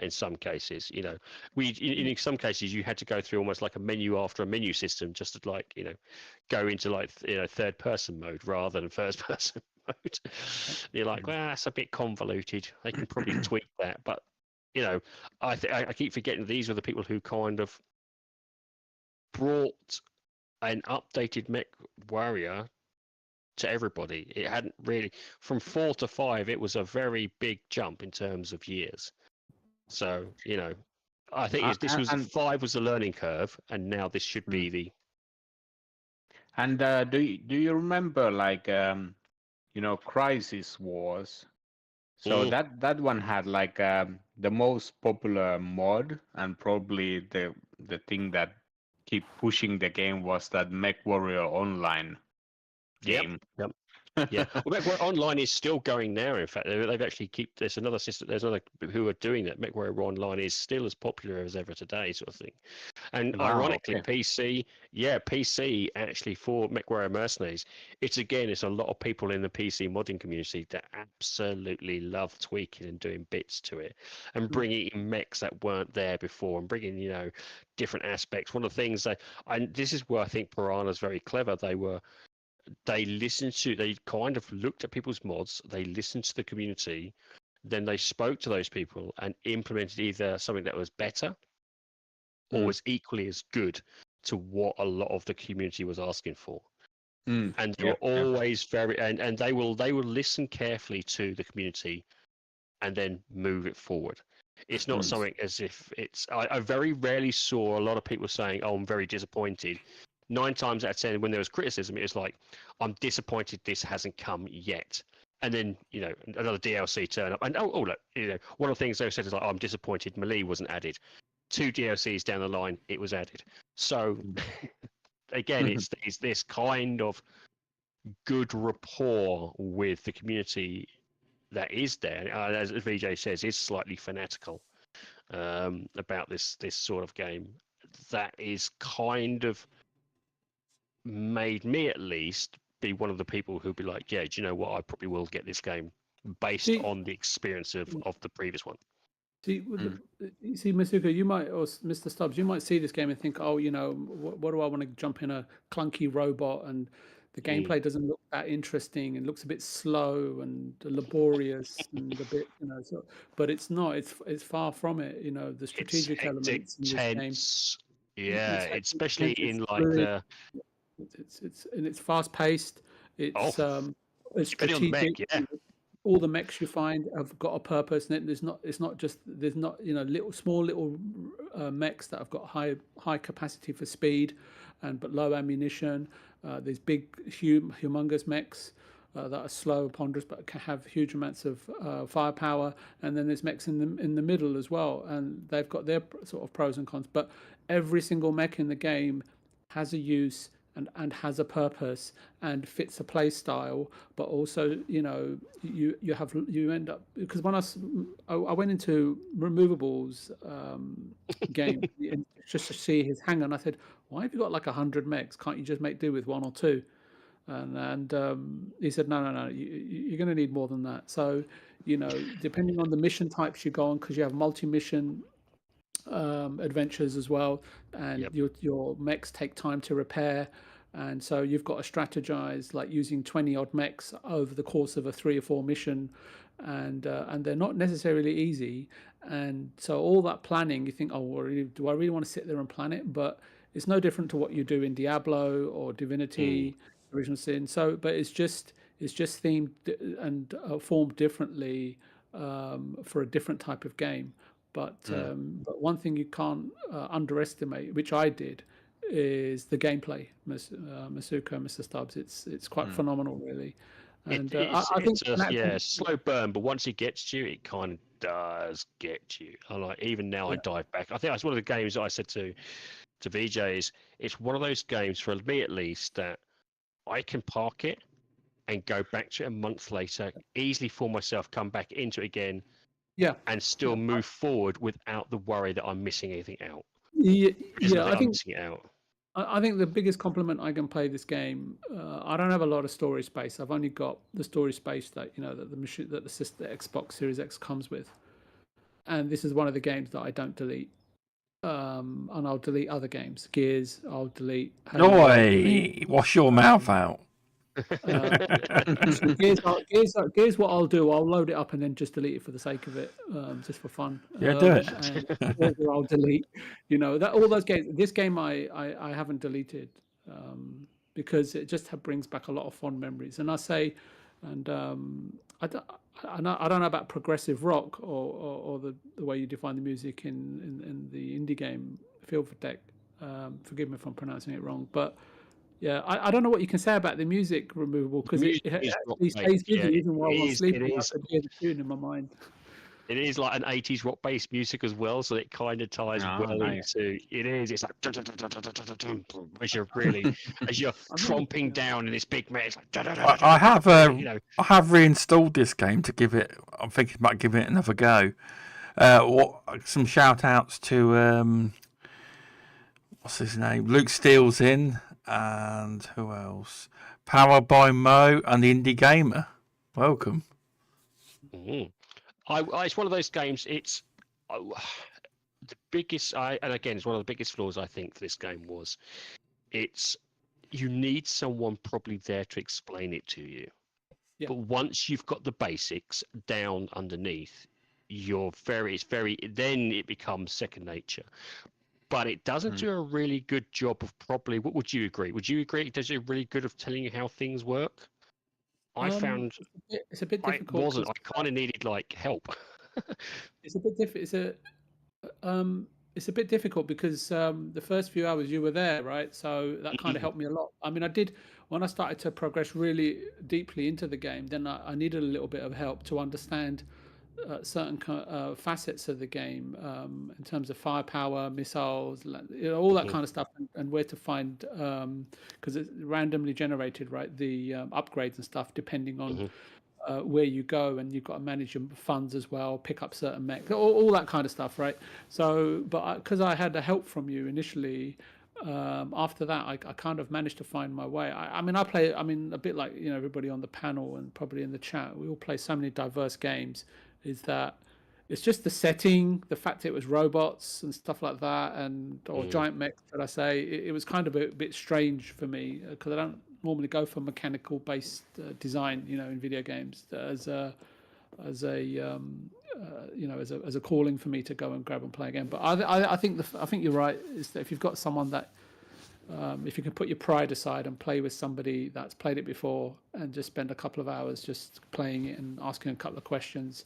In some cases, in some cases you had to go through almost like a menu after a menu system just to go into third person mode rather than first person mode. You're like, well, that's a bit convoluted. They can probably tweak that, but I keep forgetting these are the people who kind of brought an updated MechWarrior to everybody. It hadn't really, from 4 to 5, it was a very big jump in terms of years. So, I think this was 5 was the learning curve, and now this should be the. And do you remember Crisis Wars? So that one had the most popular mod, and probably the thing that keep pushing the game was that MechWarrior Online game. Yep. Yeah, well, MechWarrior Online is still going now. In fact, they've actually there's another system. There's another who are doing that. MechWarrior Online is still as popular as ever today, sort of thing. And Wow, ironically, okay. PC actually for MechWarrior Mercenaries, it's a lot of people in the PC modding community that absolutely love tweaking and doing bits to it and bringing in mechs that weren't there before and bringing different aspects. One of the things and this is where I think Piranha's very clever. They kind of looked at people's mods, they listened to the community, then they spoke to those people and implemented either something that was better or was equally as good to what a lot of the community was asking for. And they were always very, and they will listen carefully to the community and then move it forward. It's not something as if I very rarely saw a lot of people saying, oh, I'm very disappointed. 9 times out of 10, when there was criticism, it was like, I'm disappointed this hasn't come yet. And then, another DLC turn up. And look, one of the things they said is like, I'm disappointed Melee wasn't added. 2 DLCs down the line, it was added. So, again, it's this kind of good rapport with the community that is there. As VJ says, is slightly fanatical about this sort of game. That is kind of made me, at least, be one of the people who'd be like, yeah, do you know what? I probably will get this game based on the experience of the previous one. See, Masuka, you might, or Mr. Stubbs, you might see this game and think, oh, what do I want to jump in a clunky robot and the gameplay doesn't look that interesting and looks a bit slow and laborious and a bit, but it's not. It's far from it. The strategic elements in this game. Yeah, especially in it's fast paced. It's Depending on the mech, strategic. yeah. All the mechs you find have got a purpose, and it's not just there's not small little mechs that have got high capacity for speed, but low ammunition. There's big humongous mechs that are slow, ponderous, but can have huge amounts of firepower. And then there's mechs in the middle as well, and they've got their sort of pros and cons. But every single mech in the game has a use and has a purpose and fits a play style, but also you end up, because when I went into Removable's game just to see his hangar, and I said, why have you got like 100 mechs? Can't you just make do with one or two? And he said, no, you're going to need more than that. So depending on the mission types you go on, because you have multi-mission adventures as well, and your mechs take time to repair, and so you've got to strategize, like using 20 odd mechs over the course of a 3 or 4 mission, and they're not necessarily easy. And so all that planning, you think, oh, well, do I really want to sit there and plan it? But it's no different to what you do in Diablo or Divinity, Original Sin. So, but it's just themed and formed differently for a different type of game. But one thing you can't underestimate, which I did, is the gameplay. Masuko, Mr. Stubbs, it's quite phenomenal, really. And I think it's a slow burn, but once it gets you, it kind of does get you. I like, even now I dive back. I think that's one of the games that I said to VJ is it's one of those games, for me at least, that I can park it and go back to it a month later, easily for myself, come back into it again, and still move forward without the worry that I'm missing anything out. I think missing it out. I think the biggest compliment I can pay this game, I don't have a lot of storage space. I've only got the storage space that that the machine, that the Xbox Series X comes with, and this is one of the games that I don't delete. And I'll delete other games. Gears, I'll delete. Wash your mouth out. Gears, what I'll do, I'll load it up and then just delete it for the sake of it, just for fun. Yeah, do it. And I'll delete, that all those games. This game I haven't deleted because it just brings back a lot of fond memories. And I say, and I don't know about progressive rock or the way you define the music in the indie game Felvidek. Forgive me if I'm pronouncing it wrong, but yeah, I don't know what you can say about the music Removable, because it stays with you even while I'm sleeping. I can hear the tune in my mind. It is like an 80s rock based music as well, so it kind of ties into it is. It's like as you're tromping down in this big mess. I have reinstalled this game to give it. I'm thinking about giving it another go. Some shout outs to what's his name? Luke Steele's in. And who else? Powered by Mo and the Indie Gamer. Welcome. It's one of those games. It's the biggest. And again, it's one of the biggest flaws I think for this game was. You need someone probably there to explain it to you. Yeah. But once you've got the basics down underneath, then it becomes second nature. But it doesn't do a really good job of probably. What would you agree? Would you agree it does a really good of telling you how things work? I found it's a bit difficult. I kind of needed like help. It's a bit difficult. It's a bit difficult because the first few hours you were there, right? So that kind of helped me a lot. I mean, I did when I started to progress really deeply into the game. Then I needed a little bit of help to understand certain facets of the game in terms of firepower, missiles, all that kind of stuff, and where to find, because it's randomly generated, right? The upgrades and stuff depending on where you go, and you've got to manage your funds as well, pick up certain mech, all that kind of stuff, right? So, but because I had the help from you initially, after that, I kind of managed to find my way. I mean, a bit like everybody on the panel and probably in the chat, we all play so many diverse games. Is that it's just the setting, the fact it was robots and stuff like that, or giant mechs, should I say? It was kind of a bit strange for me because I don't normally go for mechanical based design, in video games as a calling for me to go and grab and play again. But I think you're right. Is that if you've got someone that if you can put your pride aside and play with somebody that's played it before and just spend a couple of hours just playing it and asking a couple of questions,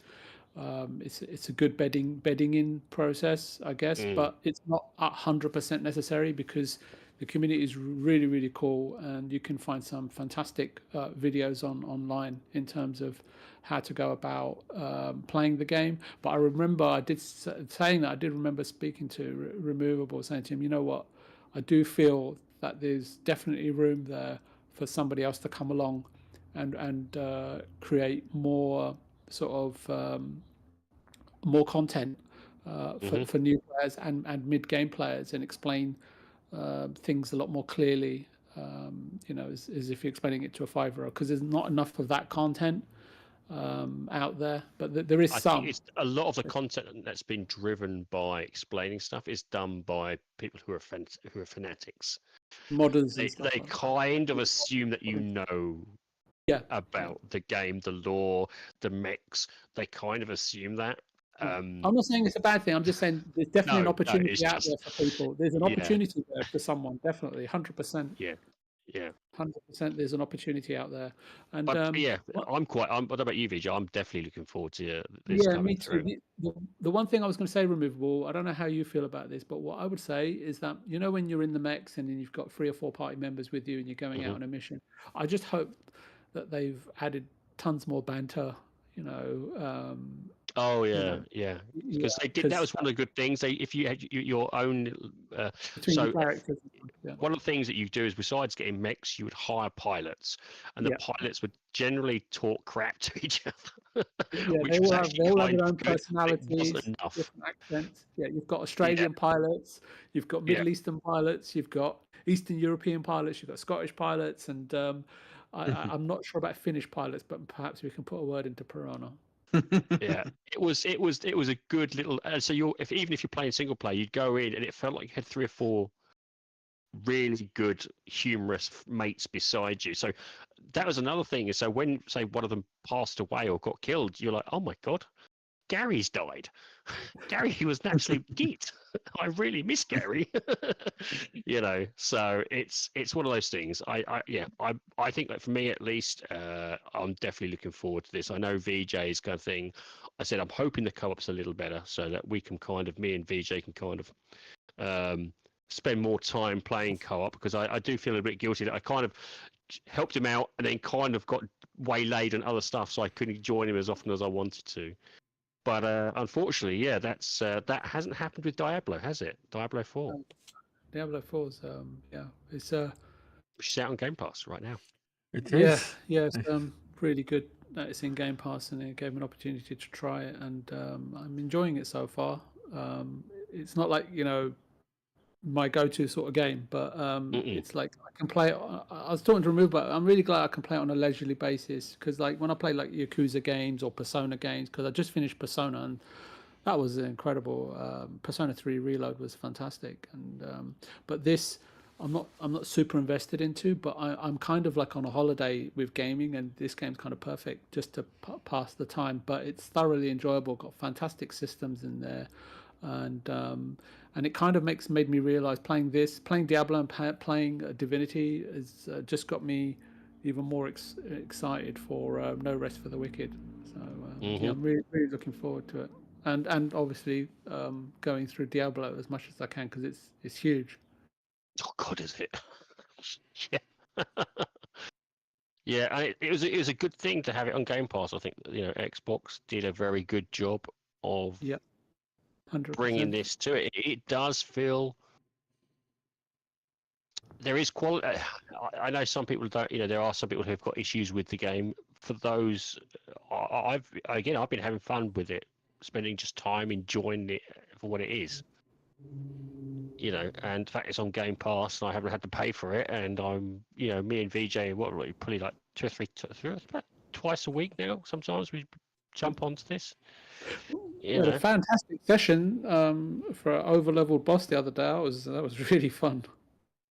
it's a good bedding in process, I guess. But it's not 100% necessary, because the community is really, really cool, and you can find some fantastic videos online in terms of how to go about playing the game. But I remember I did remember speaking to Removable, saying to him, you know what, I do feel that there's definitely room there for somebody else to come along and create more sort of more content for new players and mid-game players, and explain things a lot more clearly, as if you're explaining it to a 5-year-old, because there's not enough of that content out there, but there is I some. think it's a lot of the content that's been driven by explaining stuff is done by people who are fanatics. Modders and They stuff like that. kind of assume that you know about the game, the lore, the mechs. They kind of assume that. I'm not saying it's a bad thing. I'm just saying there's definitely an opportunity out there for people. There's an opportunity there for someone, definitely, 100%. Yeah. 100%. There's an opportunity out there, and But I'm what about you, Vijay? I'm definitely looking forward to this yeah, coming me too. through. The one thing I was going to say, Removable, I don't know how you feel about this, but what I would say is that, when you're in the mechs and then you've got 3 or 4 party members with you and you're going out on a mission, I just hope that they've added tons more banter. Oh yeah, because they did. That was one of the good things. If you had your own, between the characters. One of the things that you do is, besides getting mechs, you would hire pilots, and the pilots would generally talk crap to each other. Yeah, they all have their own personalities, different accents. Yeah, you've got Australian pilots, you've got Middle Eastern pilots, you've got Eastern European pilots, you've got Scottish pilots, and I'm not sure about Finnish pilots, but perhaps we can put a word into Piranha. Yeah, it was a good little. So even if you're playing single player, you'd go in and it felt like you had 3 or 4 really good, humorous mates beside you. So that was another thing. So when, say, one of them passed away or got killed, you're like, oh my god, Gary's died. Gary was an absolute git. I really miss Gary. So it's one of those things. I think that for me at least, I'm definitely looking forward to this. I know VJ's kind of thing. I said I'm hoping the co-op's a little better, so that we can me and VJ can kind of spend more time playing co-op, because I do feel a bit guilty that I kind of helped him out and then kind of got waylaid on other stuff, so I couldn't join him as often as I wanted to. But unfortunately, that hasn't happened with Diablo, has it? Diablo 4. Diablo 4's it's which is out on Game Pass right now. It is. Yeah, it's really good that it's in Game Pass, and it gave me an opportunity to try it, and I'm enjoying it so far. It's not like my go-to sort of game, but it's like I can play it. I was talking to Remove, but I'm really glad I can play it on a leisurely basis, because like when I play like Yakuza games or Persona games, because I just finished Persona and that was incredible. Persona 3 Reload was fantastic, and but this I'm not super invested into, but I'm kind of like on a holiday with gaming, and this game's kind of perfect just to pass the time. But it's thoroughly enjoyable. Got fantastic systems in there, and it kind of made me realize playing Diablo and playing Divinity has just got me even more excited for No Rest for the Wicked. So I'm really, really looking forward to it, and obviously going through Diablo as much as I can, because it's huge. Oh God, is it? Yeah. Yeah, and it was a good thing to have it on Game Pass. I think Xbox did a very good job of 100%. bringing this to it. It does feel there is quality. I know some people don't. There are some people who've got issues with the game. For those, I've been having fun with it, spending just time enjoying it for what it is. And the fact it's on Game Pass and I haven't had to pay for it, and I'm, me and VJ, probably like 2 or 3, twice a week now. Sometimes we jump onto this. We had a fantastic session for an over-leveled boss the other day. That was really fun.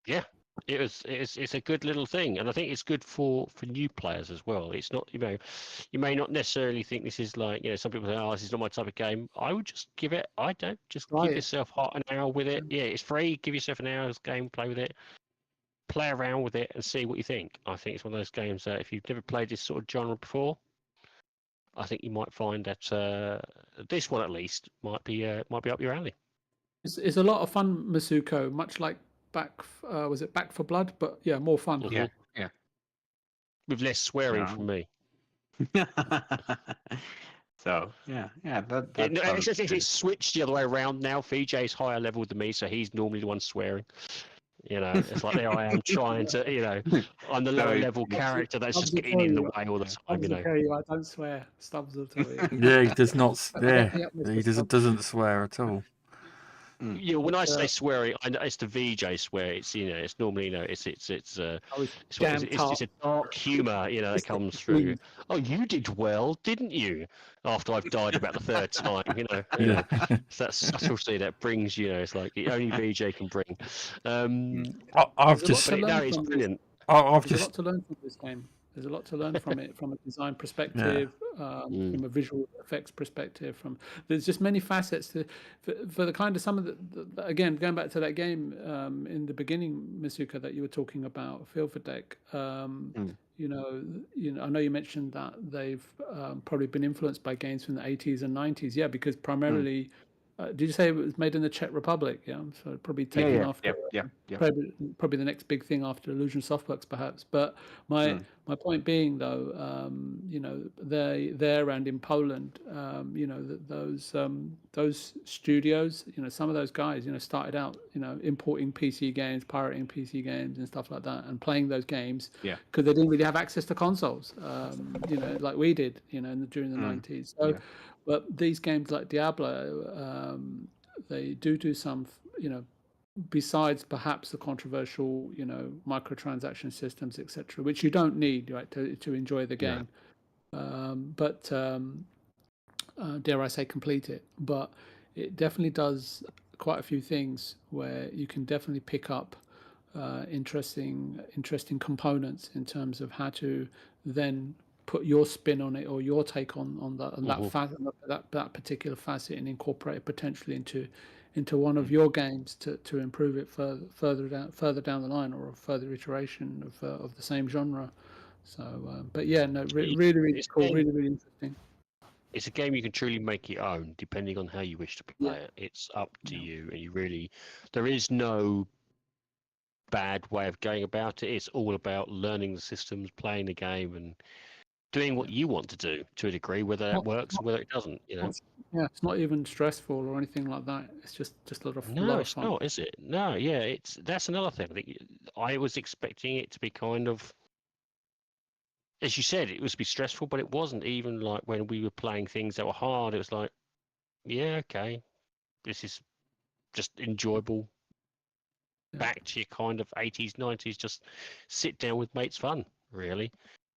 Yeah, it's a good little thing, and I think it's good for new players as well. It's not, you may not necessarily think this is like, some people say, oh, this is not my type of game. I would just give it. Give yourself an hour with it. Yeah, it's free. Give yourself an hour's game, play with it. play around with it and see what you think. I think it's one of those games that if you've never played this sort of genre before, I think you might find that this one at least might be up your alley. It's a lot of fun, Masuko. Much like was it Back for Blood? But yeah, more fun. Yeah, yeah. With less swearing Yeah. from me. So yeah, that It's switched the other way around now. VJ's higher level than me, so he's normally the one swearing. You know, it's like there I am trying to, you know, I'm the lower level character that's just getting in the way all the time, you know. I don't swear. Stubbs will tell you. Yeah, he does not. Yeah, Mr. he Stubbs. doesn't swear at all. You know, when I say swearing, it's the VJ swear. It's, you know, it's normally, you know, it's a dark humour, you know, that comes through. Oh, you did well, didn't you? After I've died about the third time, you know. Yeah. It's that subtlety that brings, you know, it's like the only VJ can bring. I've There's just. a lot to But no, learn it's from brilliant. I've There's a just. lot to learn from this game. There's a lot to learn from it, from a design perspective, from a visual effects perspective. There's just many facets for the kind of some of the again, going back to that game in the beginning, Masuka, that you were talking about, Felvidek. You know, I know you mentioned that they've probably been influenced by games from the 80s and 90s. Yeah, because primarily. Did you say it was made in the Czech Republic? Yeah, so probably taking after probably the next big thing after Illusion Softworks, perhaps. But my point being, though, you know, there and in Poland, you know, those studios, you know, some of those guys, you know, started out, you know, importing PC games, pirating PC games, and stuff like that, and playing those games because they didn't really have access to consoles, you know, like we did, you know, during the 90s. So. But these games like Diablo, they do some, you know, besides perhaps the controversial, you know, microtransaction systems, etc., which you don't need, right, to enjoy the game. But dare I say, complete it. But it definitely does quite a few things where you can definitely pick up interesting components in terms of how to then put your spin on it or your take on that particular facet and incorporate it potentially into one of your games to improve it further down the line, or a further iteration of the same genre. So, but yeah, no, really cool, really interesting. It's a game you can truly make your own, depending on how you wish to play it. It's up to you, and there is no bad way of going about it. It's all about learning the systems, playing the game, and doing what you want to do to a degree, whether that works or whether it doesn't. You know. Yeah, it's not even stressful or anything like that. It's just a lot of fun. No, it's not, is it? No, yeah, that's another thing. I think I was expecting it to be kind of, as you said, it was to be stressful, but it wasn't. Even like when we were playing things that were hard, it was like, yeah, okay, this is just enjoyable. Back to your kind of 80s, 90s, just sit down with mates fun, really,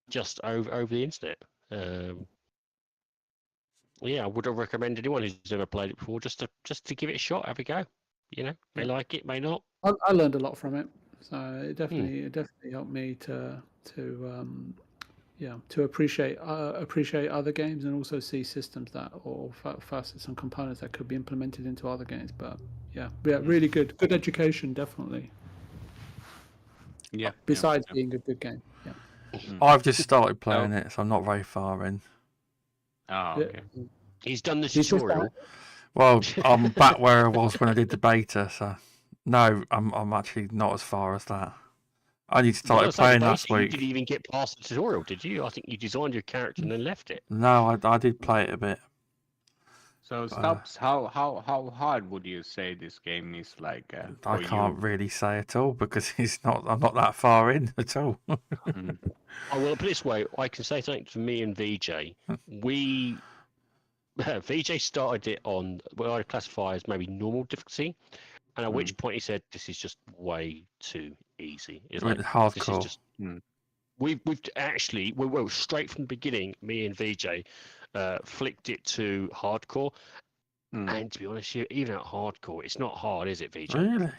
just over the internet. Yeah, I would recommend anyone who's never played it before just to give it a shot, have a go. You know, may like it, may not. I learned a lot from it, so it definitely helped me to appreciate other games, and also see systems that, or facets and components that could be implemented into other games. But yeah, really good education, definitely. Yeah. Besides being a good game. Yeah. I've just started playing it, so I'm not very far in. Oh, okay. He's done the tutorial. Well, I'm back where I was when I did the beta, so no, I'm actually not as far as that. I only started playing last week. You didn't even get past the tutorial, did you? I think you designed your character and then left it. No, I did play it a bit. So, Stubbs, how hard would you say this game is? Like, I can't really say at all because I'm not that far in at all. Oh, well, put it this way, I can say something to me and VJ. VJ started it on what I'd classify as maybe normal difficulty, and at which point he said, "This is just way too easy." It's like hardcore. This is just. We've actually straight from the beginning. Me and VJ flicked it to hardcore, and to be honest, even at hardcore, it's not hard, is it, VJ? Really?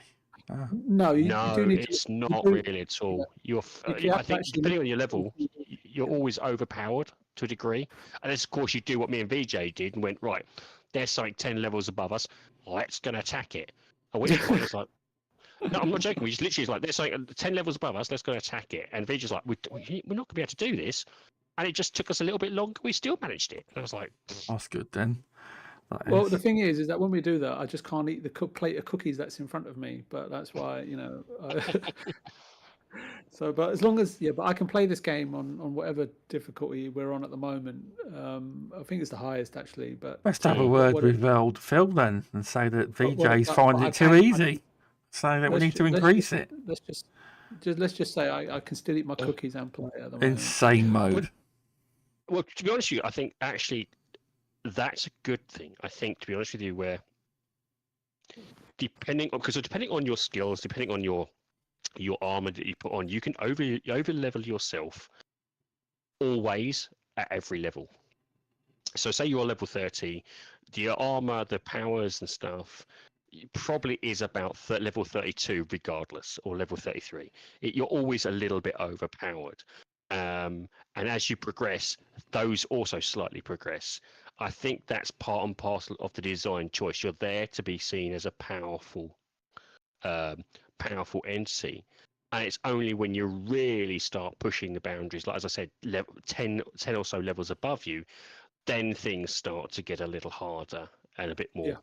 No, it's not really at all. I think depending on your level, you're always overpowered to a degree. And of course, you do what me and VJ did and went, right, there's something 10 levels above us. Let's go and attack it. At which point, it's like, No, I'm not joking. We just literally like, there's like 10 levels above us. Let's go attack it. And Vijay's like, we're not going to be able to do this. And it just took us a little bit longer. We still managed it. And I was like, That's good then. Well, the thing is that when we do that, I just can't eat the plate of cookies that's in front of me. But that's why, So, but as long as but I can play this game on whatever difficulty we're on at the moment. I think it's the highest actually. But Let's have a word with old Phil then and say that VJ's finding it too easy. So that we need to increase it. Let's just say I can still eat my cookies and play at the moment. Insane mode. Well, to be honest with you, I think actually that's a good thing. I think, to be honest with you, where depending on your skills, depending on your armor that you put on, you can over level yourself always at every level. So say you're level 30, the armor, the powers and stuff probably is about level 32 regardless, or level 33. You're always a little bit overpowered. And as you progress, those also slightly progress. I think that's part and parcel of the design choice. You're there to be seen as a powerful entity, and it's only when you really start pushing the boundaries, like as I said, 10 or so levels above you, then things start to get a little harder and a bit more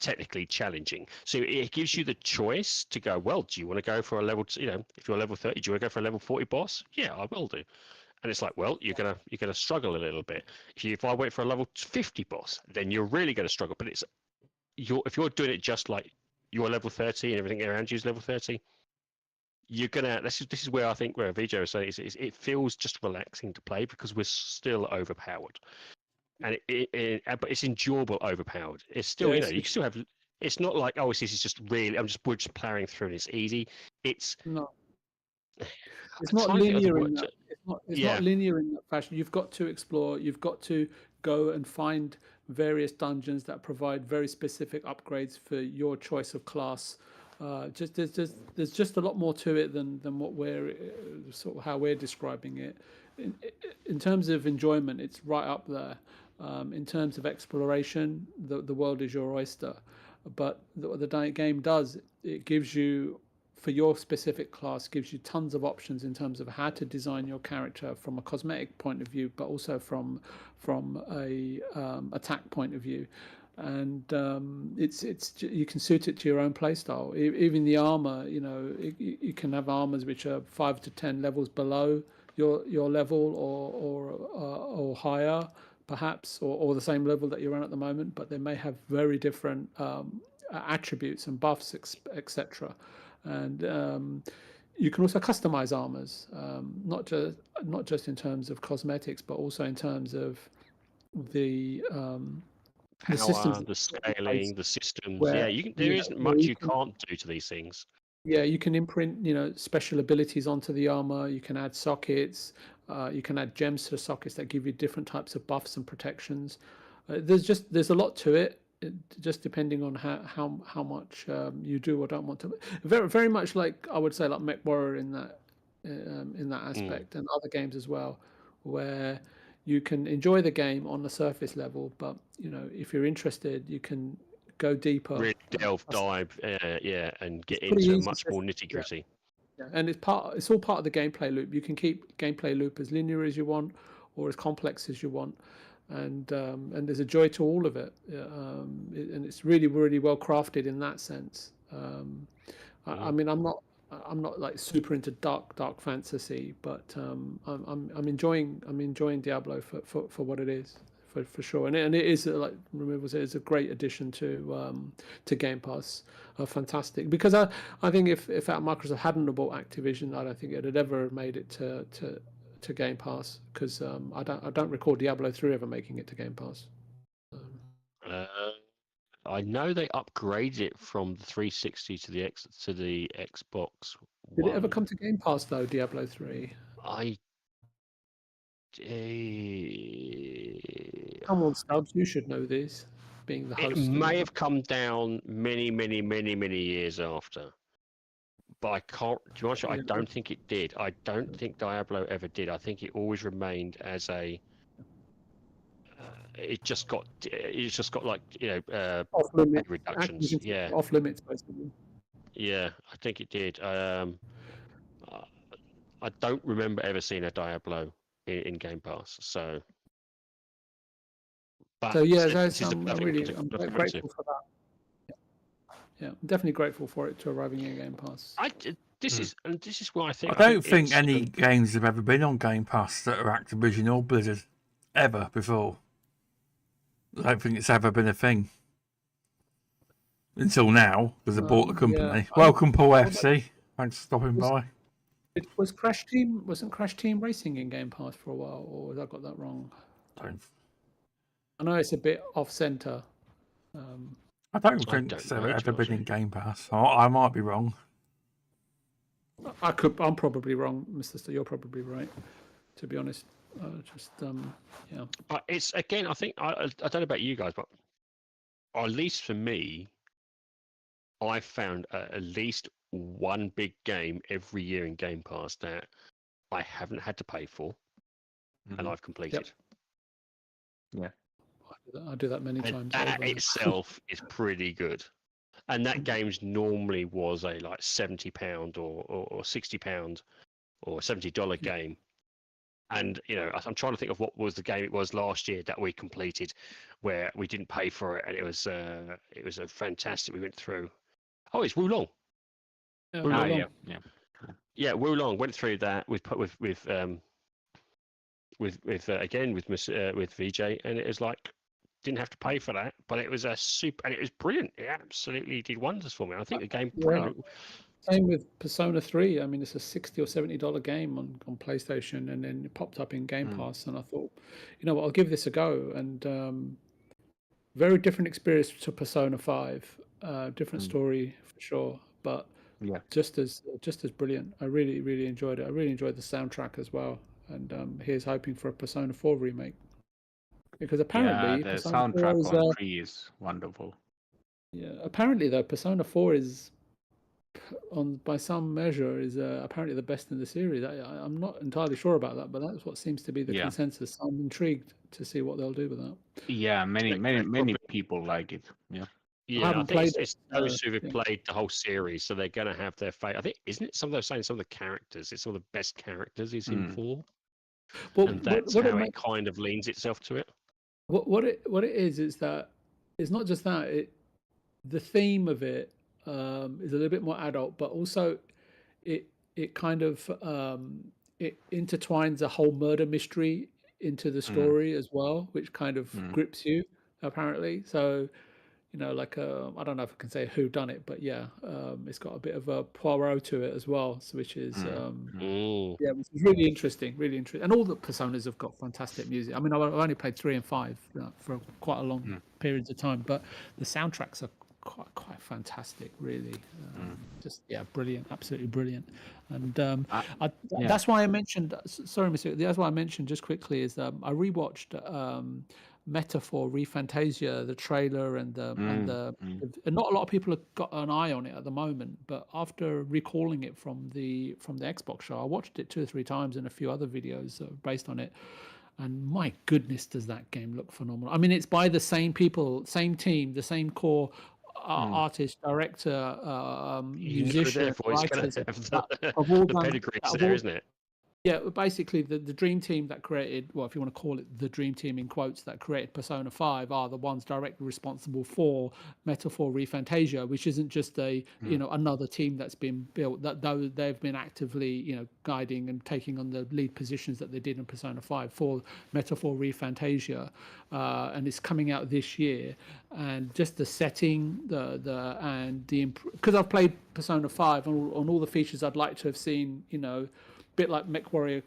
technically challenging. So it gives you the choice to go, well, do you want to go for a level, if you're level 30, do you want to go for a level 40 boss? Yeah, I will do. And it's like, well, you're gonna struggle a little bit. If I wait for a level 50 boss, then you're really going to struggle. But if you're doing it just like you're level 30 and everything around you is level 30, you're gonna. This is where I think where Vijay was saying is it feels just relaxing to play because we're still overpowered, and but it's enjoyable overpowered. It's still you can still have. It's not like this is just really. We're just plowing through and it's easy. It's not. It's not linear in that. It's not linear in that fashion. You've got to explore. You've got to go and find various dungeons that provide very specific upgrades for your choice of class. There's just a lot more to it than what we're sort of how we're describing it. In terms of enjoyment, it's right up there. In terms of exploration, the world is your oyster. But what the game does, it gives you, for your specific class, gives you tons of options in terms of how to design your character from a cosmetic point of view, but also from a attack point of view. And it's you can suit it to your own playstyle. Even the armor, you can have armors which are 5 to 10 levels below your level or higher, perhaps, or the same level that you're on at the moment, but they may have very different attributes and buffs, etc. And you can also customize armors, not just in terms of cosmetics, but also in terms of the systems, the scaling, the systems. Where, there isn't much you can't do to these things. Yeah, you can imprint, special abilities onto the armor. You can add sockets. You can add gems to the sockets that give you different types of buffs and protections. There's a lot to it. Just depending on how much you do or don't want to. Very very much like I would say like MechWarrior in that aspect, and other games as well, where you can enjoy the game on the surface level, but if you're interested, you can go deeper, really dive, and get into much more nitty gritty. Yeah. And it's all part of the gameplay loop. You can keep gameplay loop as linear as you want, or as complex as you want, and there's a joy to all of it, and it's really really well crafted in that sense. I mean, I'm not like super into dark fantasy, but I'm enjoying Diablo for what it is, for sure. And it is, like Removal said, it's a great addition to Game Pass. Fantastic, because I think if Microsoft hadn't bought Activision, I don't think it had ever made it to Game Pass, because I don't recall Diablo 3 ever making it to Game Pass. I know they upgraded it from the 360 to the Xbox One. Did it ever come to Game Pass though, Diablo 3? Come on, Stubbs, you should know this, being the host. It may have come down many years after, but I can't. To be honest, I don't think it did. I don't think Diablo ever did. I think it always remained as a. It just got like off limits reductions. Off limits basically. Yeah, I think it did. I don't remember ever seeing a Diablo in Game Pass. So, but So yeah, this is the I'm perfect one really I'm to quite go into. grateful for that. Yeah, I'm definitely grateful for it to arriving in Game Pass. This is why I think I don't think it's, any games have ever been on Game Pass that are Activision or Blizzard ever before. I don't think it's ever been a thing until now because they bought the company. Yeah. Welcome, Paul What about- FC. Thanks for stopping was, by. wasn't Crash Team Racing in Game Pass for a while, or have I got that wrong? Don't- I know it's a bit off center. I don't I think don't it's know, ever to be been honest in with Game Pass. I might be wrong. I'm probably wrong, Mr. You're probably right. To be honest, yeah. But it's again, I think I don't know about you guys, but at least for me, I found at least one big game every year in Game Pass that I haven't had to pay for, and I've completed. Yeah. I do that many And times that over. itself is pretty good. And that game's normally was a like £70 or £60 or $70 game. And I'm trying to think of what was the game it was last year that we completed, where we didn't pay for it, and it was a fantastic. We went through. Oh, it's Wulong. Yeah, Wulong. Yeah. Yeah, Wulong went through that with again with VJ, and it was like didn't have to pay for that, but it was a super, and it was brilliant. It absolutely did wonders for me. I think the game brilliant. Same with Persona 3. I mean, it's a $60 or $70 game on PlayStation, and then it popped up in Game Pass, and I thought, you know what, I'll give this a go. And very different experience to Persona 5. Different story for sure, but Yeah. just as brilliant. I really, really enjoyed it. I really enjoyed the soundtrack as well. And here's hoping for a Persona 4 remake, because apparently the Persona 4 soundtrack is on 3 is wonderful. yeah. Apparently though, Persona 4 is by some measure is apparently the best in the series. I'm not entirely sure about that, but that's what seems to be the consensus. I'm intrigued to see what they'll do with that. Yeah, many people like it. Yeah. Yeah, haven't I think played it's those who have played the whole series, so they're going to have their fate. I think, isn't it? Some of those saying some of the characters, it's some of the best characters he's in for, Well, and that's how it kind of leans itself to it. What it is that it's not just that. The theme of it is a little bit more adult, but also it kind of it intertwines a whole murder mystery into the story as well, which kind of grips you apparently. So like I don't know if I can say who done it, but yeah, it's got a bit of a Poirot to it as well, so which is yeah, which is really interesting, and all the Personas have got fantastic music. I mean, I've only played 3 and 5 for quite a long periods of time, but the soundtracks are quite fantastic, really. Just brilliant, absolutely brilliant. And that's why I mentioned. Sorry, Mr. That's why I mentioned just quickly is I rewatched Metaphor Refantasia, the trailer, and not a lot of people have got an eye on it at the moment. But after recalling it from the Xbox show, I watched it 2 or 3 times and a few other videos based on it. And my goodness, does that game look phenomenal! I mean, it's by the same people, same team, the same core artist, director, musician, writers of all the pedigree there, isn't it? Yeah, basically the dream team that created, well, if you want to call it the dream team in quotes, that created Persona 5 are the ones directly responsible for Metaphor Refantasia, which isn't just another team that's been built. That though they've been actively guiding and taking on the lead positions that they did in Persona 5 for Metaphor Refantasia, and it's coming out this year. And just the setting, because I've played Persona 5 on all the features I'd like to have seen, bit like MechWarrior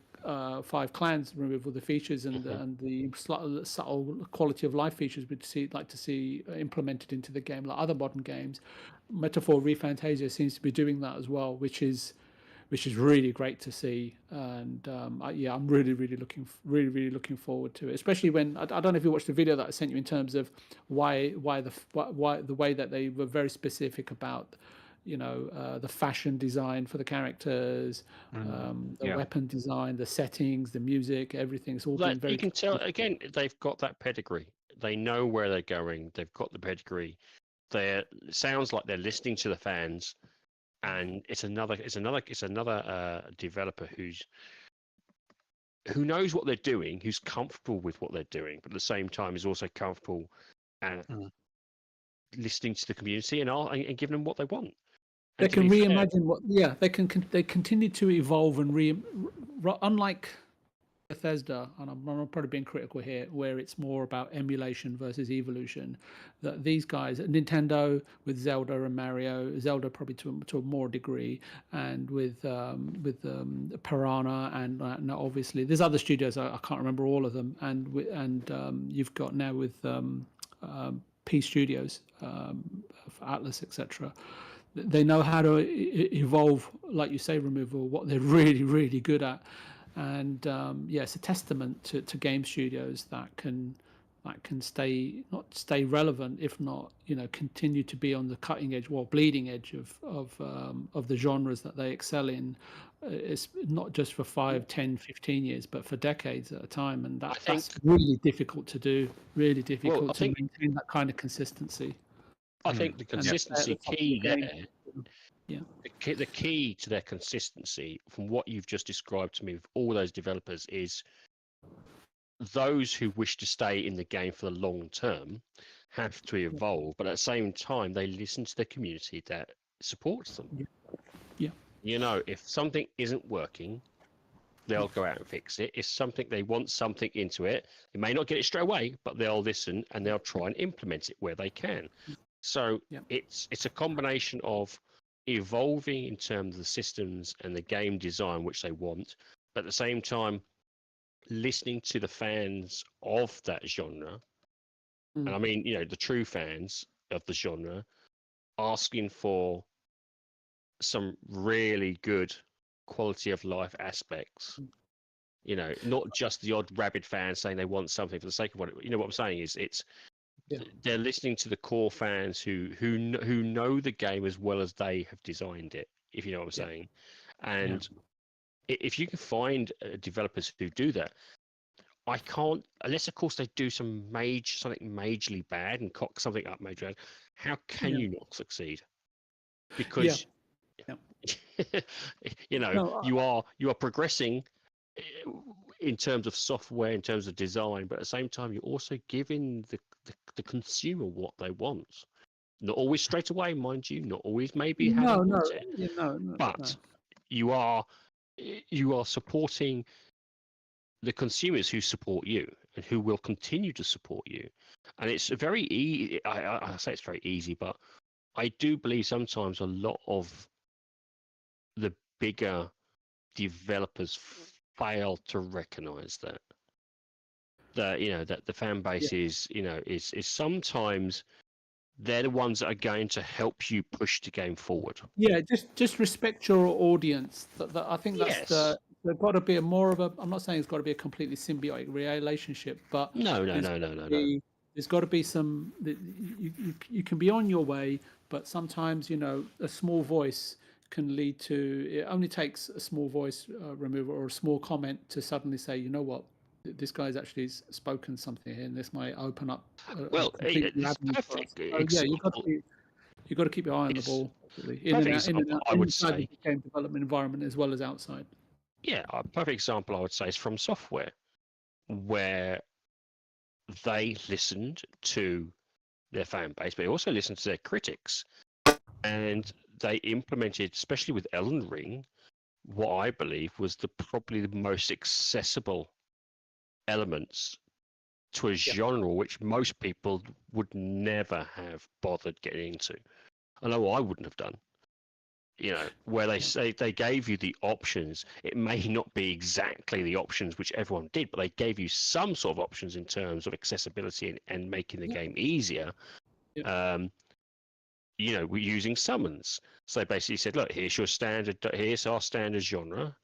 5 Clans removal, the features and the subtle quality of life features we'd like to see implemented into the game, like other modern games. Metaphor Refantasia seems to be doing that as well, which is really great to see. And I'm really looking forward to it, especially when I don't know if you watched the video that I sent you in terms of why the way that they were very specific about the fashion design for the characters, the weapon design, the settings, the music, everything's all been very. You can tell again, they've got that pedigree. They know where they're going. They've got the pedigree. It sounds like they're listening to the fans, and it's another developer who knows what they're doing, who's comfortable with what they're doing, but at the same time is also comfortable and listening to the community and giving them what they want. They can reimagine what. Yeah, they continue to evolve and unlike Bethesda, and I'm probably being critical here, where it's more about emulation versus evolution. That these guys, Nintendo with Zelda and Mario, Zelda probably to a more degree, and with Piranha, and obviously there's other studios I can't remember all of them, and you've got now with P Studios, Atlas, etc. They know how to evolve, like you say, Removal, what they're really, really good at. And it's a testament to game studios that can stay relevant, if not continue to be on the cutting edge, bleeding edge of the genres that they excel in. It's not just for 5, 10, 15 years, but for decades at a time, and that's really difficult to do. Really difficult to maintain that kind of consistency. I think the consistency key there. Yeah. The key to their consistency, from what you've just described to me, with all those developers, is those who wish to stay in the game for the long term have to evolve, but at the same time, they listen to the community that supports them. Yeah. If something isn't working, they'll go out and fix it. If they want something into it, they may not get it straight away, but they'll listen and they'll try and implement it where they can. So it's a combination of evolving in terms of the systems and the game design which they want, but at the same time listening to the fans of that genre. And I mean, the true fans of the genre, asking for some really good quality of life aspects. Not just the odd rabid fan saying they want something for the sake of what I'm saying is they're listening to the core fans who know the game as well as they have designed it, if you know what I'm saying. And if you can find developers who do that, I can't, unless of course they do something majorly bad and cock something up majorly. How can you not succeed? Because you are progressing in terms of software, in terms of design, but at the same time you're also giving the consumer what they want. Not always straight away, mind you, not always maybe how they want it. But you are supporting the consumers who support you and who will continue to support you. And it's very easy. I say it's very easy, but I do believe sometimes a lot of the bigger developers fail to recognize that the fan base is sometimes they're the ones that are going to help you push the game forward. Yeah, just respect your audience. I think that's there's got to be more of a. I'm not saying it's got to be a completely symbiotic relationship, but no. There's got to be some. You can be on your way, but sometimes a small voice can lead to. It only takes a small voice removal or a small comment to suddenly say, you know what, this guy's actually spoken something here, and this might open up. It's perfect. You've got to keep your eye on the ball. I would say the game development environment as well as outside. Yeah, a perfect example I would say is From Software, where they listened to their fan base, but they also listened to their critics, and they implemented, especially with Elden Ring, what I believe was probably the most accessible elements to a genre which most people would never have bothered getting into. I know I wouldn't have done. Where they say they gave you the options. It may not be exactly the options which everyone did, but they gave you some sort of options in terms of accessibility and making the game easier. We're using summons. So they basically said, look, here's our standard genre.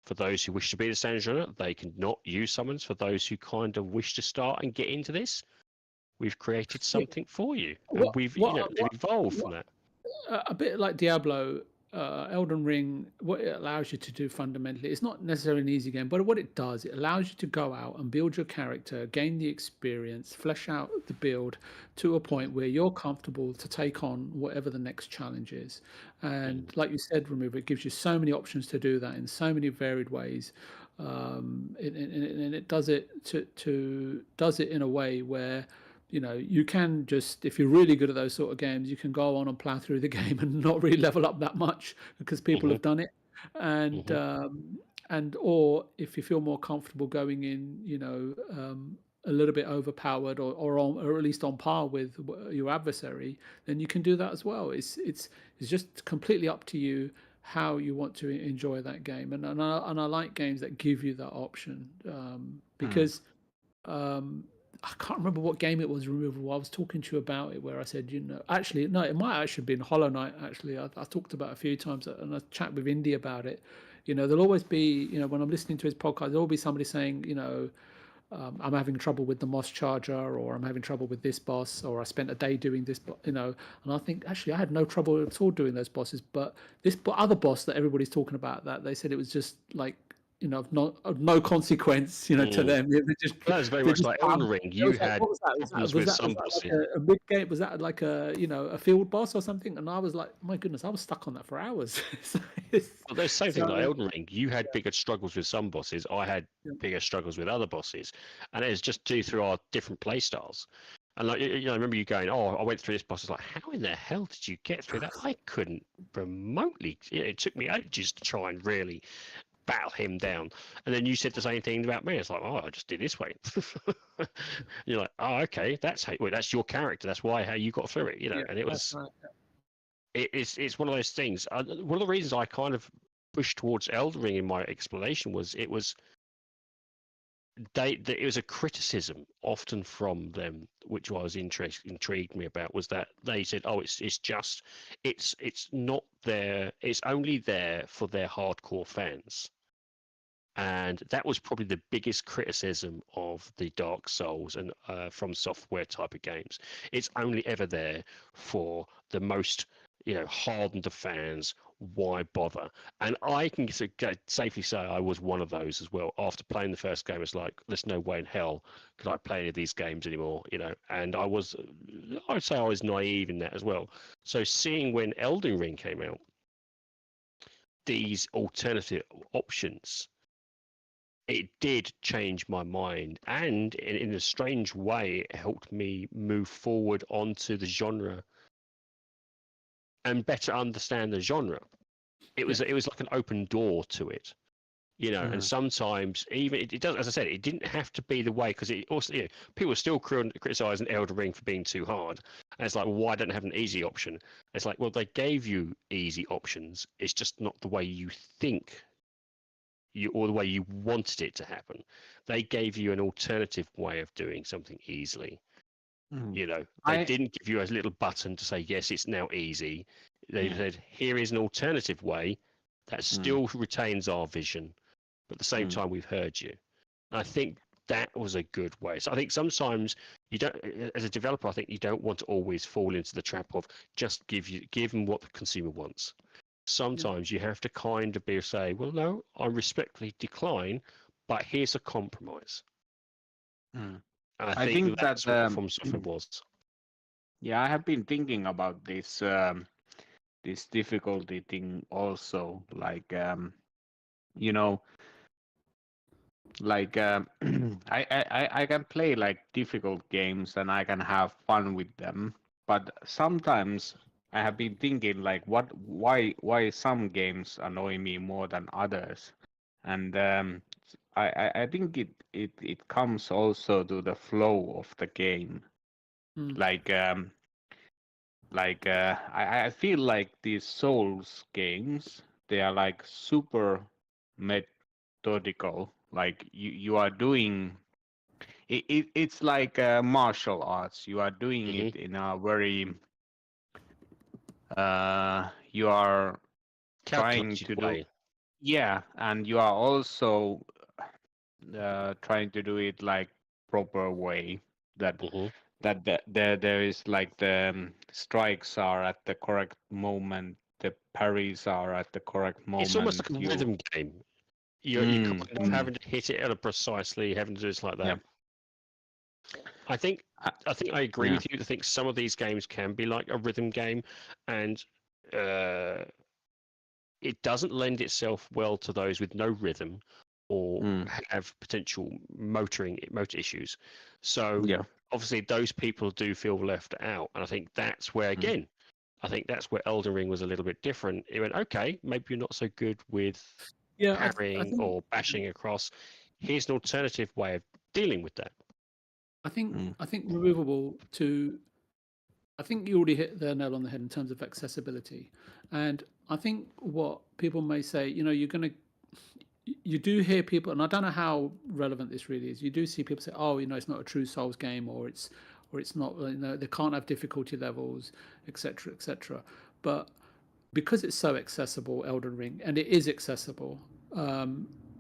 For those who wish to be the standard genre, they can not use summons. For those who kind of wish to start and get into this, we've created something for you. And they've evolved from that. A bit like Diablo, Elden Ring, what it allows you to do fundamentally, it's not necessarily an easy game, but what it does, it allows you to go out and build your character, gain the experience, flesh out the build to a point where you're comfortable to take on whatever the next challenge is. And like you said, Remover, it gives you so many options to do that in so many varied ways. And it does it does it in a way where you can just, if you're really good at those sort of games, you can go on and plow through the game and not really level up that much because people have done it. And or if you feel more comfortable going in, a little bit overpowered or at least on par with your adversary, then you can do that as well. It's just completely up to you how you want to enjoy that game. And I like games that give you that option because. I can't remember what game it was, Removal. I was talking to you about it where I said, actually, no, it might actually have been Hollow Knight, actually. I talked about it a few times and I chat with Indy about it. There'll always be, when I'm listening to his podcast, there'll be somebody saying, I'm having trouble with the Moss Charger, or I'm having trouble with this boss, or I spent a day doing this, and I think, actually, I had no trouble at all doing those bosses. But this other boss that everybody's talking about, that they said it was just like, of no consequence, to them. That was very much like Elden Ring. You had what was that? problems with some bosses. Like a mid game? Was that like a field boss or something? And I was like, my goodness, I was stuck on that for hours. Well, there's the same thing like Elden Ring. You had bigger struggles with some bosses. I had bigger struggles with other bosses, and it's just due through our different play styles. And like I remember you going, "Oh, I went through this boss." I was like, "How in the hell did you get through that?" I couldn't remotely. It took me ages to try and really battle him down. And then you said the same thing about me. It's like, oh, I just did this way. You're like, oh, okay, that's your character. That's how you got through it. And it was. Right. It's one of those things. One of the reasons I kind of pushed towards Elden Ring in my explanation was it was a criticism often from them, which I was intrigued me about, was that they said, oh, it's not there. It's only there for their hardcore fans. And that was probably the biggest criticism of the Dark Souls and From Software type of games. It's only ever there for the most, hardened of fans. Why bother? And I can safely say I was one of those as well. After playing the first game, it's like, there's no way in hell could I play any of these games anymore, And I'd say I was naive in that as well. So seeing when Elden Ring came out, these alternative options, it did change my mind, and in a strange way, it helped me move forward onto the genre and better understand the genre. It was like an open door to it, And sometimes even it does, as I said, it didn't have to be the way, because it also, people are still criticizing Elden Ring for being too hard, and it's like, well, why don't they have an easy option? It's like, well, they gave you easy options. It's just not the way you think. Or the way you wanted it to happen. They gave you an alternative way of doing something easily. They didn't give you a little button to say, yes, it's now easy. They said, here is an alternative way that still retains our vision, but at the same time, we've heard you. And I think that was a good way. So I think sometimes you don't, as a developer, I think you don't want to always fall into the trap of just give them what the consumer wants. Sometimes you have to kind of say, well, no, I respectfully decline, but here's a compromise. And I think that's what From Software was. Yeah, I have been thinking about this this difficulty thing also. Like, I can play like difficult games and I can have fun with them, but sometimes I have been thinking like, why some games annoy me more than others, and I think it comes also to the flow of the game. I feel like these Souls games, they are like super methodical. Like you are doing it's like martial arts. You are doing it in a very you are trying to do, and you are also trying to do it like proper way, that there is like the strikes are at the correct moment, the parries are at the correct moment. It's almost like a rhythm game. You're kind of having to hit it precisely, having to do it like that. Yeah. I think I agree with you. I think some of these games can be like a rhythm game, and it doesn't lend itself well to those with no rhythm or have potential motor issues. So obviously those people do feel left out, and I think that's where again, I think that's where Elden Ring was a little bit different. It went, okay, maybe you're not so good with parrying or bashing across. Here's an alternative way of dealing with that. I think removable to. I think you already hit the nail on the head in terms of accessibility, and I think what people may say, you do hear people, and I don't know how relevant this really is. You do see people say, "Oh, it's not a true Souls game, or it's not. They can't have difficulty levels, etc., etc." But because it's so accessible, Elden Ring, and it is accessible,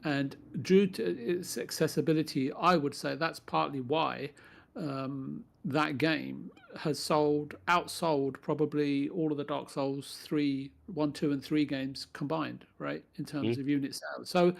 and due to its accessibility, I would say that's partly why that game has outsold probably all of the Dark Souls 1, 2, and 3 games combined, right, in terms of unit sales. So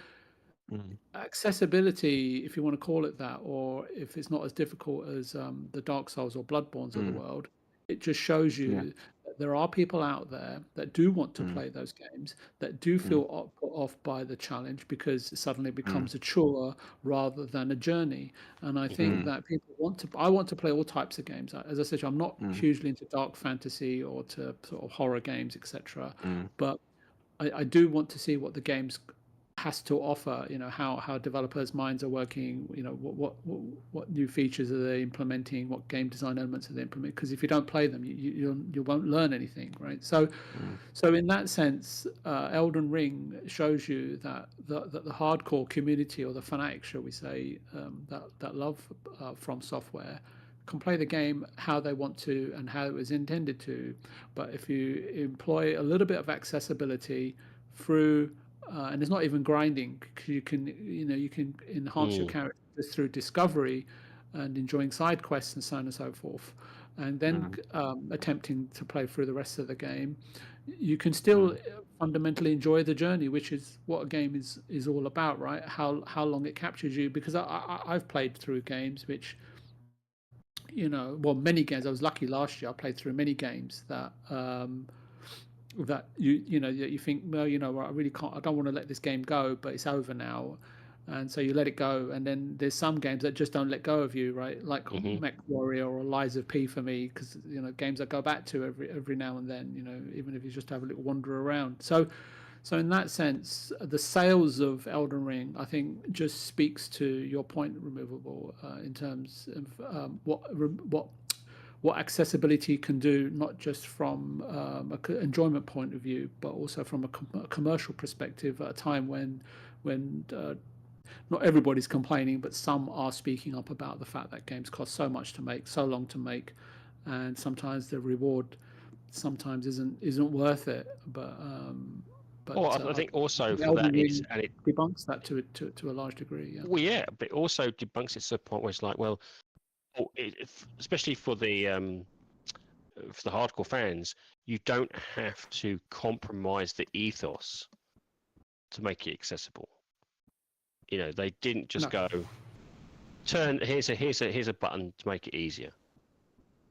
accessibility, if you want to call it that, or if it's not as difficult as the Dark Souls or Bloodborns of the world, it just shows you that there are people out there that do want to play those games, that do feel put off by the challenge because it suddenly becomes a chore rather than a journey. And I think that people I want to play all types of games. As I said, I'm not hugely into dark fantasy or to sort of horror games, etc. But I do want to see what the games has to offer, how developers' minds are working, what new features are they implementing, what game design elements are they implementing, because if you don't play them, you won't learn anything, right? So in that sense, Elden Ring shows you that the hardcore community, or the fanatics, shall we say, that love From Software, can play the game how they want to and how it was intended to. But if you employ a little bit of accessibility through and it's not even grinding, because you can enhance your characters through discovery and enjoying side quests and so on and so forth, and then attempting to play through the rest of the game. You can still fundamentally enjoy the journey, which is what a game is all about, right? How long it captures you, because I've played through games which, many games. I was lucky last year. I played through many games that that you think, well, I really can't, I don't want to let this game go, but it's over now, and so you let it go. And then there's some games that just don't let go of you, right? Like MechWarrior or Lies of P for me, because games I go back to every now and then, even if you just have a little wander around. So in that sense, the sales of Elden Ring, I think, just speaks to your point, Removable, in terms of what accessibility can do, not just from an enjoyment point of view, but also from a commercial perspective, at a time when not everybody's complaining, but some are speaking up about the fact that games cost so much to make, so long to make, and sometimes the reward sometimes isn't worth it. But I think also for that is, and it debunks that to a large degree. Yeah. Well, yeah, but it also debunks it to the point where it's like, well, especially for the hardcore fans, you don't have to compromise the ethos to make it accessible. They didn't just go here's a button to make it easier.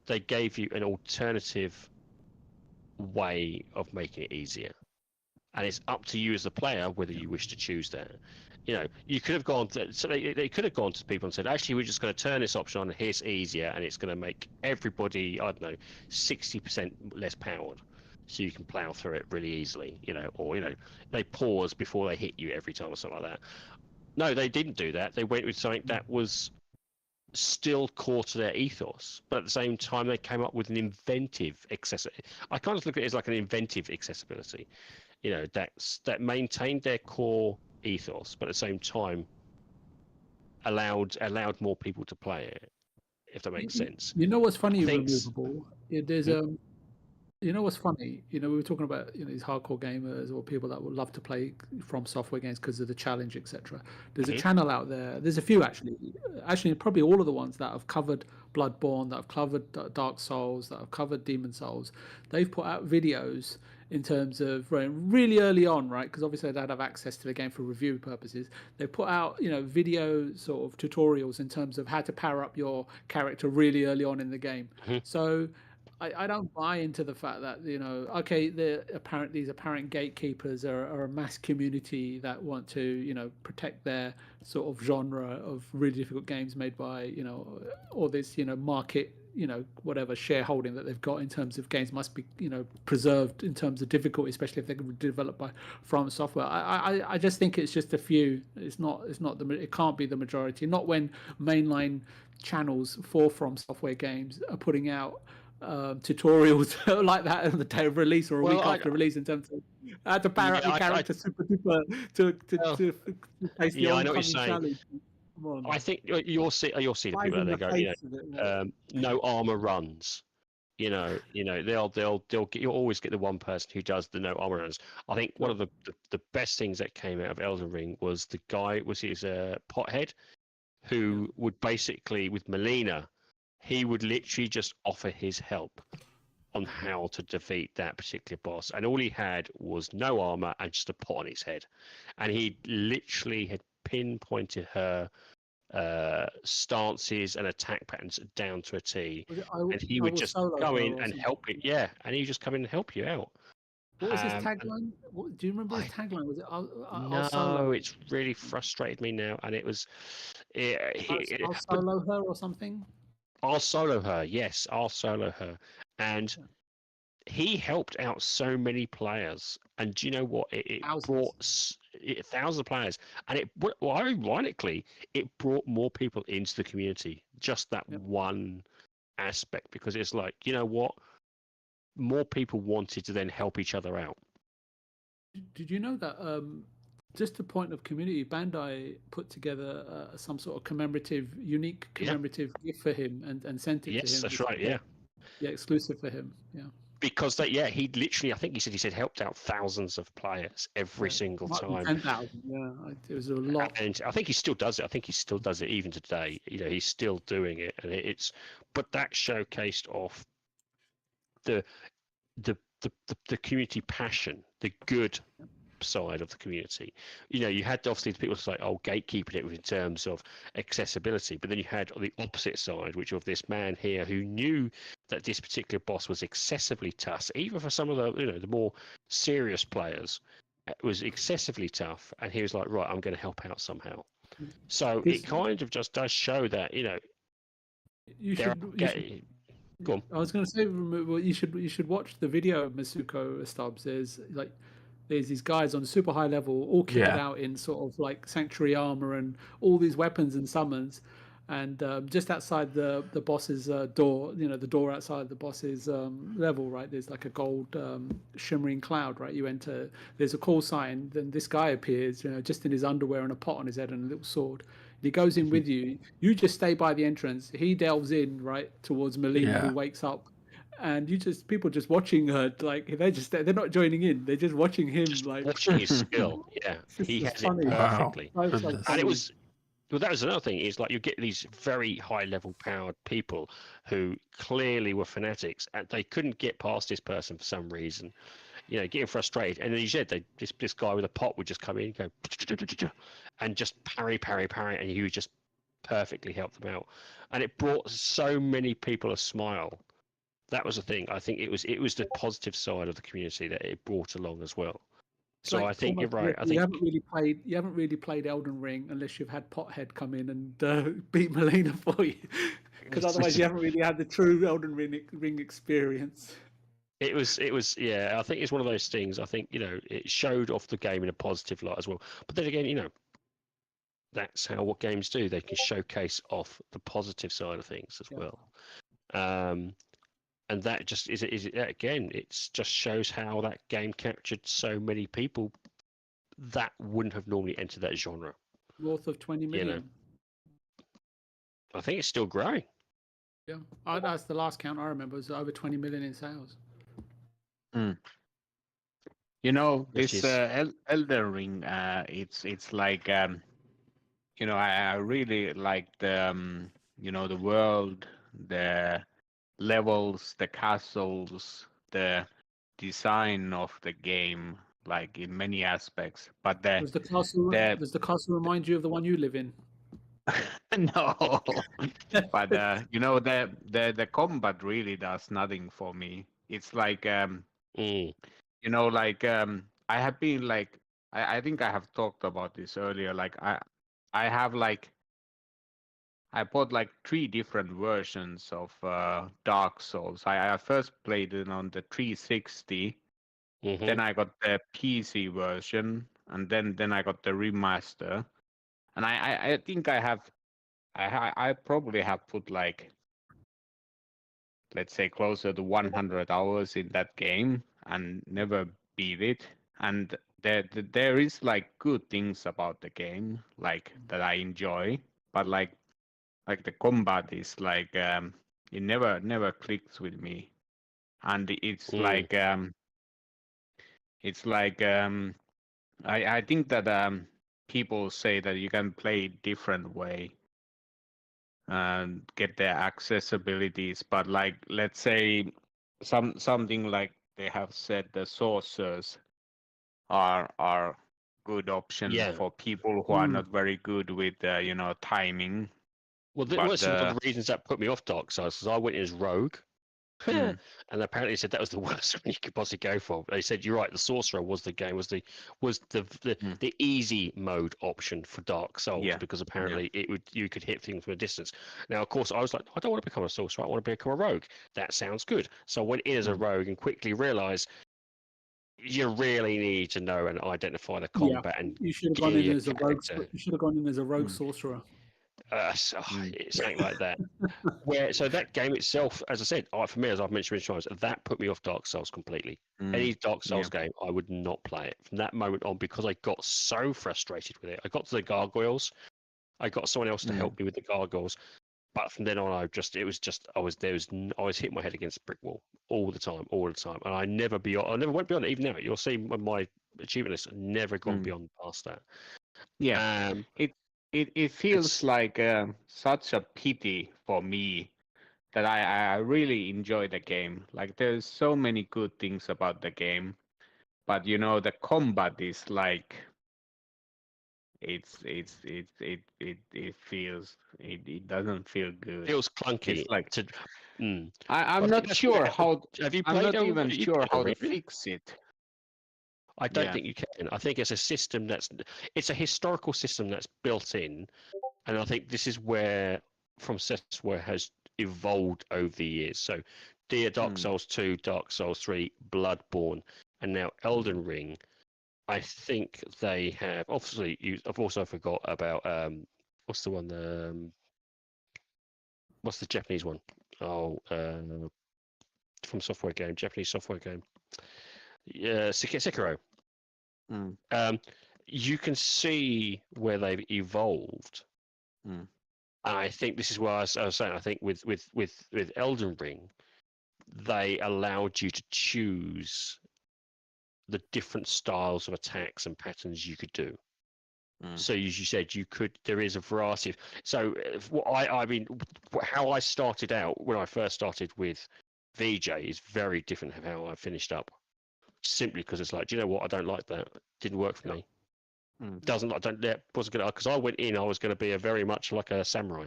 They gave you an alternative way of making it easier, and it's up to you as a player whether you wish to choose that. You could have gone to, so they could have gone to people and said, actually, we're just going to turn this option on. Here's easier, and it's going to make everybody, 60% less powered, so you can plow through it really easily. Or they pause before they hit you every time or something like that. No, they didn't do that. They went with something that was still core to their ethos, but at the same time, they came up with an inventive accessibility. I kind of look at it as like an inventive accessibility. That maintained their core ethos, but at the same time allowed more people to play it, if that makes sense. What's funny, Removable? There's what's funny, we were talking about these hardcore gamers or people that would love to play From Software games because of the challenge, etc. There's a channel out there, there's a few actually probably all of the ones that have covered Bloodborne, that have covered Dark Souls, that have covered Demon Souls. They've put out videos in terms of really early on, right? Because obviously they don't have access to the game for review purposes. They put out, video sort of tutorials in terms of how to power up your character really early on in the game. Mhm. So I don't buy into the fact that, okay, these apparent gatekeepers are a mass community that want to, protect their sort of genre of really difficult games made by, all this, market, whatever shareholding that they've got in terms of games must be, preserved in terms of difficulty, especially if they're developed by From Software. I just think it's just a few. It's not it can't be the majority. Not when mainline channels for From Software games are putting out tutorials like that on the day of release or a week after release in terms of how to power up your character super duper to face the oncoming challenge. Come on. I think you'll see the people that go, no armor runs. They'll you'll always get the one person who does the no armor runs. I think one of the best things that came out of Elden Ring was the guy his pothead who would basically with Melina. He would literally just offer his help on how to defeat that particular boss. And all he had was no armor and just a pot on his head. And he literally had pinpointed her stances and attack patterns down to a T. And he would just go in and help it. Yeah, and he would just come in and help you out. What was his tagline? Do you remember his tagline? Was it no, solo? It's really frustrated me now. And it was... I'll solo her or something? I'll solo her. Yes, I'll solo her. And he helped out so many players. And do you know what? It brought thousands of players. And ironically, it brought more people into the community. Just that one aspect. Because it's like, you know what? More people wanted to then help each other out. Did you know that just a point of community, Bandai put together some sort of unique commemorative gift for him and sent it to him. Yes, that's right, yeah. Yeah, exclusive for him, yeah. Because he literally, I think he said helped out thousands of players every single time. 10,000, yeah, it was a lot. And I think he still does it. I think he still does it even today. He's still doing it, and but that showcased off the community passion, the good side of the community. You had obviously the people say, gatekeeping it in terms of accessibility, but then you had the opposite side, which of this man here who knew that this particular boss was excessively tough, even for some of the the more serious players. It was excessively tough, and he was like, right, I'm going to help out somehow. So it kind of just does show that go on. I was going to say, well, you should watch the video of Masuko Stubbs. There's these guys on a super high level, all kitted out in sort of like sanctuary armor and all these weapons and summons, and just outside the boss's door, the door outside the boss's level, right? There's like a gold shimmering cloud, right? You enter. There's a call sign. Then this guy appears, just in his underwear and a pot on his head and a little sword. He goes in with you. You just stay by the entrance. He delves in right towards Melina, who wakes up, and people just watching her. Like they're not joining in. They're just watching him, just like watching his skill. Yeah, he has it perfectly. Wow. And it was. Well, that was another thing. Is like you get these very high level powered people who clearly were fanatics, and they couldn't get past this person for some reason. Getting frustrated, and then you said this guy with a pot would just come in and go and just parry, and he would just perfectly help them out, and it brought so many people a smile. That was the thing. I think it was the positive side of the community that it brought along as well. So I think you're right. I think you haven't really played Elden Ring unless you've had Pothead come in and beat Melina for you, because otherwise you haven't really had the true Elden Ring experience. It was, I think it's one of those things. I think, it showed off the game in a positive light as well. But then again, that's what games do. They can showcase off the positive side of things as well. And that just again, it just shows how that game captured so many people that wouldn't have normally entered that genre. North of 20 million. I think it's still growing. Yeah, that's the last count I remember. It was over 20 million in sales. This Elden Ring, it's like I really like the the world, the levels, the castles, the design of the game, like in many aspects. But Does the castle remind you of the one you live in? no, but the combat really does nothing for me. It's like I have been like I think I have talked about this earlier. Like I have like I bought like 3 different versions of Dark Souls. I first played it on the 360. Then I got the PC version, and then I got the remaster. And I think I probably have put like, let's say, closer to 100 hours in that game and never beat it. And there is like good things about the game, like that I enjoy, but like the combat is like it never clicks with me, and it's like I think that people say that you can play different way and get their accessibilities, but like let's say something like they have said the sorcerers are good option for people who are not very good with timing. Well, that's one of the reasons that put me off Dark Souls, because I went in as rogue, and apparently said that was the worst one you could possibly go for. They said you're right. The sorcerer was the easy mode option for Dark Souls, because apparently you could hit things from a distance. Now, of course, I was like, I don't want to become a sorcerer. I want to become a rogue. That sounds good. So I went in as a rogue and quickly realised you really need to know and identify the combat. And you should have gone in as a rogue. You should have gone in as a rogue sorcerer. Something like that. So that game itself, as I said, for me, as I've mentioned many times, that put me off Dark Souls completely. Any Dark Souls game, I would not play it from that moment on, because I got so frustrated with it. I got to the gargoyles, I got someone else to help me with the gargoyles, but from then on, I was hitting my head against a brick wall all the time, and I never went beyond it. Even now, you'll see my achievement list. I've never gone beyond past that. Yeah, It feels like such a pity for me that I really enjoy the game. Like there's so many good things about the game, but the combat is like it doesn't feel good. It feels clunky. It's like I'm not sure how. Have you I'm played? not even sure how to fix it. I don't think you can. I think it's a system it's a historical system that's built in, and I think this is where From Software has evolved over the years. So, Dark Souls 2, Dark Souls 3, Bloodborne, and now Elden Ring. I think they have obviously. I've also forgot about what's the one? What's the Japanese one? Oh, From Software game, Japanese software game. Yeah, Sekiro. You can see where they've evolved. And I think this is why I was saying. I think with Elden Ring, they allowed you to choose the different styles of attacks and patterns you could do. So as you said, there is a variety of. So I mean, how I started out when I first started with VJ is very different from how I finished up. Simply because it's like, do you know what? I don't like that. It didn't work for me. Wasn't gonna, because I went in. I was going to be very much like a samurai,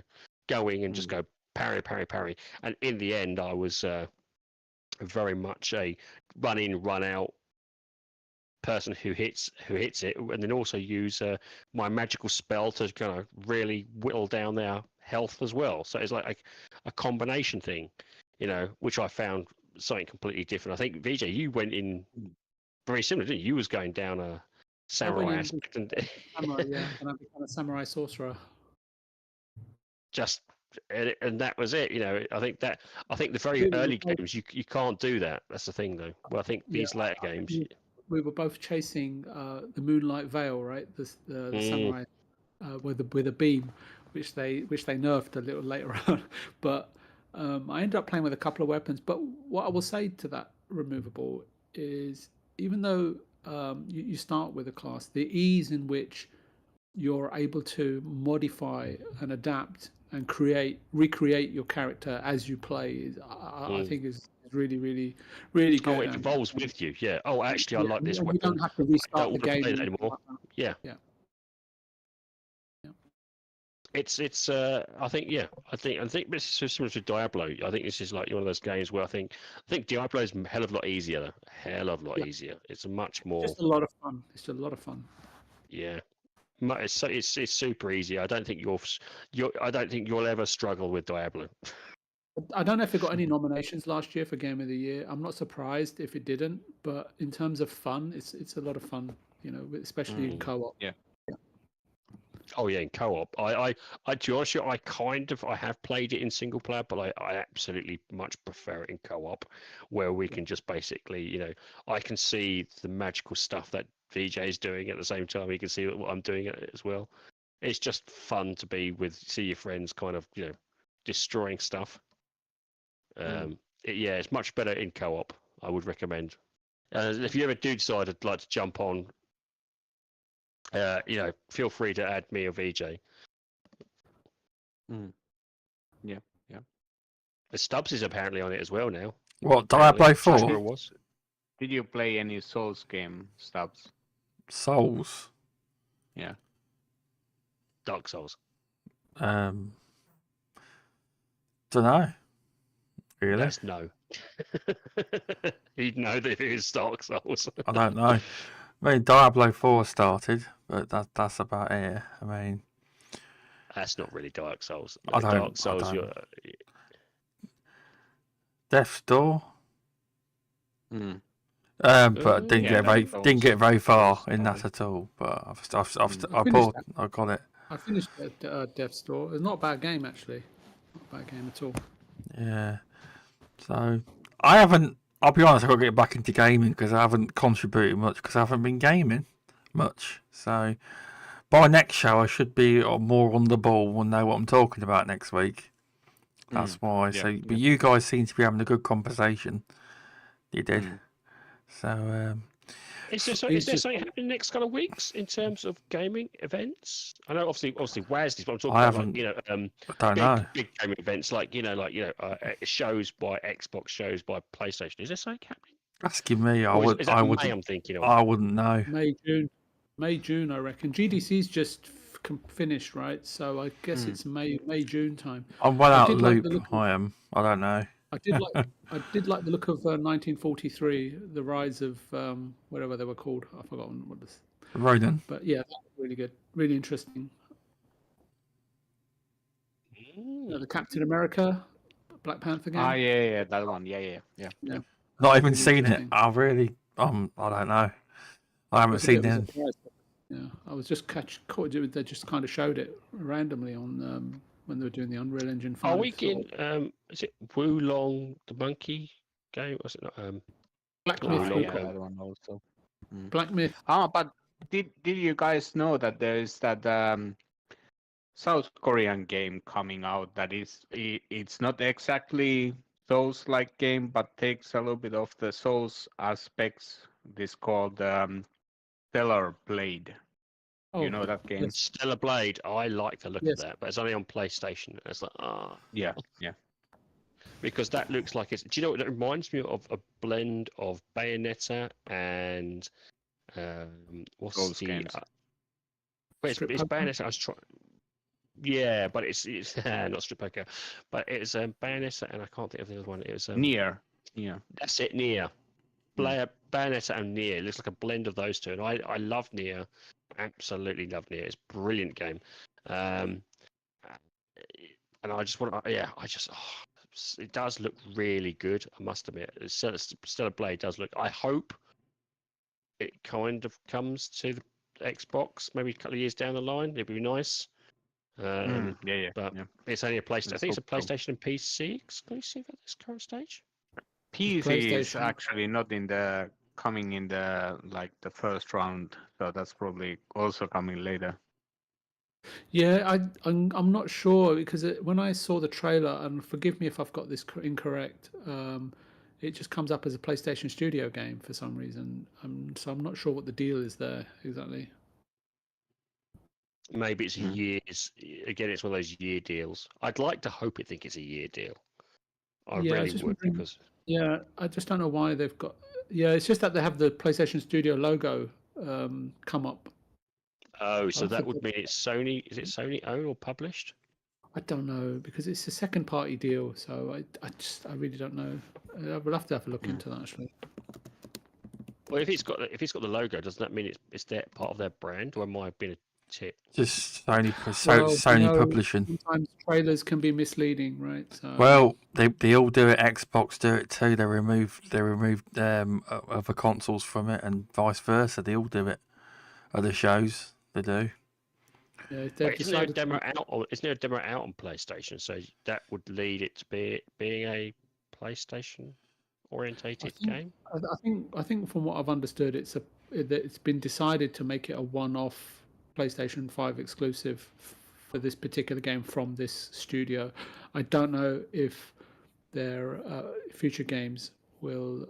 going and just go parry, parry, parry. And in the end, I was very much a run in, run out person who hits it, and then also use my magical spell to kind of really whittle down their health as well. So it's like a combination thing, which I found something completely different. I think VJ, you went in very similar, didn't you? You was going down a samurai aspect, and samurai, and I became a samurai sorcerer. And that was it. I think the very early games you can't do that. That's the thing, though. Well, I think these later games. We were both chasing the Moonlight Veil, right? The samurai with a beam, which they nerfed a little later on. But I ended up playing with a couple of weapons. But what I will say to that removable is, even though you start with a class, the ease in which you're able to modify and adapt and recreate your character as you play I think is is really, really, really good. Oh, it evolves with you. Yeah. Oh, actually, I like this and weapon. you don't have to I restart don't the want to game play that or anything anymore. like that. Yeah. Yeah. It's I think this is similar to Diablo. I think this is like one of those games where I think Diablo is a hell of a lot easier. A hell of a lot easier. It's a much more Just a lot of fun. It's just a lot of fun. yeah. It's super easy. I don't think I don't think you'll ever struggle with Diablo. I don't know if it got any nominations last year for Game of the Year. I'm not surprised if it didn't, but in terms of fun, it's a lot of fun, you know, especially in co-op. Yeah. Oh yeah, in co-op. To be honest, with you, I have played it in single player, but I absolutely much prefer it in co-op, where we can just basically, you know, I can see the magical stuff that VJ is doing at the same time. He can see what I'm doing as well. It's just fun to see your friends kind of, you know, destroying stuff. It's much better in co-op. I would recommend. If you ever do decide to like to jump on, you know, feel free to add me or VJ. Yeah. The Stubbs is apparently on it as well now. What, Diablo Jaguar 4? was. Did you play any Souls game, Stubbs? Souls? Yeah. Dark Souls. Don't know. Really? That's no. He'd know that it is Dark Souls. I don't know. I mean, Diablo 4 started, but that's about it. I mean, That's not really Dark Souls. I don't- Dark Souls, I don't. you're Death's Door. Mm. But didn't Yeah, get very far Souls in that started. at all. But I finished got it. I finished Death's Door. It's not a bad game, actually. Not a bad game at all. Yeah. So I haven't. I'll be honest. I've got to get back into gaming because I haven't contributed much because I haven't been gaming much. So by next show, I should be more on the ball and know what I'm talking about next week. That's why. Yeah, So, but you guys seem to be having a good conversation. You did. So. Is there something happening next kind of weeks in terms of gaming events? I know, obviously, WASD, but I'm talking about like, you know, I don't know. big gaming events like shows by Xbox, shows by PlayStation. Is there something happening? Asking me, Is that May I'm thinking of? I wouldn't know. May, June, I reckon. GDC's just finished, right? So I guess it's May, June time. I'm well out of like loop. I am. I don't know. I did like the look of 1943, the rise of whatever they were called. I've forgotten what this. Ronan. But yeah, that was really good, really interesting. The Captain America, Black Panther game. Yeah, that one. Yeah. Not even Really seen it. interesting. I really. I don't know. I haven't It's a seen bit of a it. surprise. Yeah, I was just caught. They just kind of showed it randomly on when they were doing the Unreal Engine 5. Are we getting? Is it Wulong the monkey game? Was it not? Black Oh, Myth? long Yeah, con. that one also. Black Myth. But did you guys know that there is that South Korean game coming out that it's not exactly Souls-like game, but takes a little bit of the Souls aspects. This called Stellar Blade. Oh, You know that game? yes. Stellar Blade. I like the look Yes. of that, but it's only on PlayStation. It's like Yeah. because that looks like it's. Do you know what it reminds me of? A blend of Bayonetta and what's Souls the? games. It's Strip poker? Bayonetta. I was trying. Yeah, but it's not strip poker, but it's Bayonetta, and I can't think of the other one. It was Nier. Yeah. That's it, Nier. Bayonetta and Nier. It looks like a blend of those two, and I love Nier. Absolutely love Nier. It's a brilliant game. And I just want to, it does look really good. I must admit, Stellar Blade does look. I hope it kind of comes to the Xbox maybe a couple of years down the line. It'd be nice. But it's only a PlayStation. I think it's a PlayStation and PC exclusive at this current stage. PC is actually not coming in the first round, so that's probably also coming later. Yeah, I'm not sure because when I saw the trailer, and forgive me if I've got this incorrect, it just comes up as a PlayStation Studio game for some reason. So I'm not sure what the deal is there exactly. Maybe it's a year's. Again, it's one of those year deals. I'd like to hope think it's a year deal. I really would because Yeah, I just don't know why they've got. Yeah, it's just that they have the PlayStation Studio logo come up. Oh, so I that think would mean it's Sony. Is it Sony owned or published? I don't know because it's a second party deal, so I really don't know. I would have to have a look into that actually. Well, if it's got the logo, doesn't that mean it's their part of their brand, or am I being a tit? Just Sony, Well, Sony publishing. sometimes trailers can be misleading, right? So, Well, they all do it. Xbox do it too. They removed other consoles from it, and vice versa. They all do it. Other shows they do. yeah, they've Wait, isn't there a decided. demo out? Or isn't there a demo out on PlayStation? So that would lead it to being a PlayStation orientated game. I think from what I've understood, it's been decided to make it a one-off PlayStation 5 exclusive for this particular game from this studio. I don't know if their future games will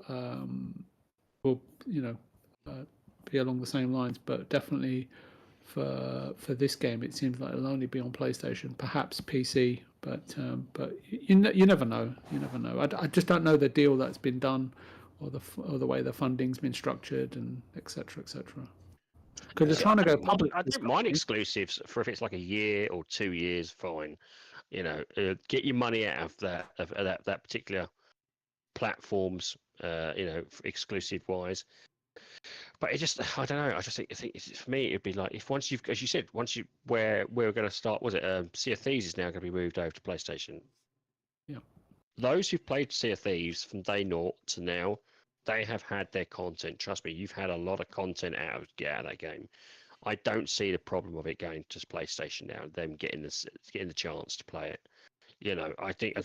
be along the same lines, but definitely for this game, it seems like it'll only be on PlayStation, perhaps PC, but you never know. You never know. I just don't know the deal that's been done, or the way the funding's been structured, and etc. etc. Because they're trying to go public. I don't mind exclusives for if it's like a year or 2 years, fine. You know, get your money out of that particular platforms. Exclusive wise. But it just, I don't know. I just think for me, it'd be like if once you've, as you said, where we're going to start, was it Sea of Thieves is now going to be moved over to PlayStation. Yeah. Those who've played Sea of Thieves from day naught to now, they have had their content. Trust me, you've had a lot of content out of that game. I don't see the problem of it going to PlayStation now. Them getting the chance to play it. You know, I think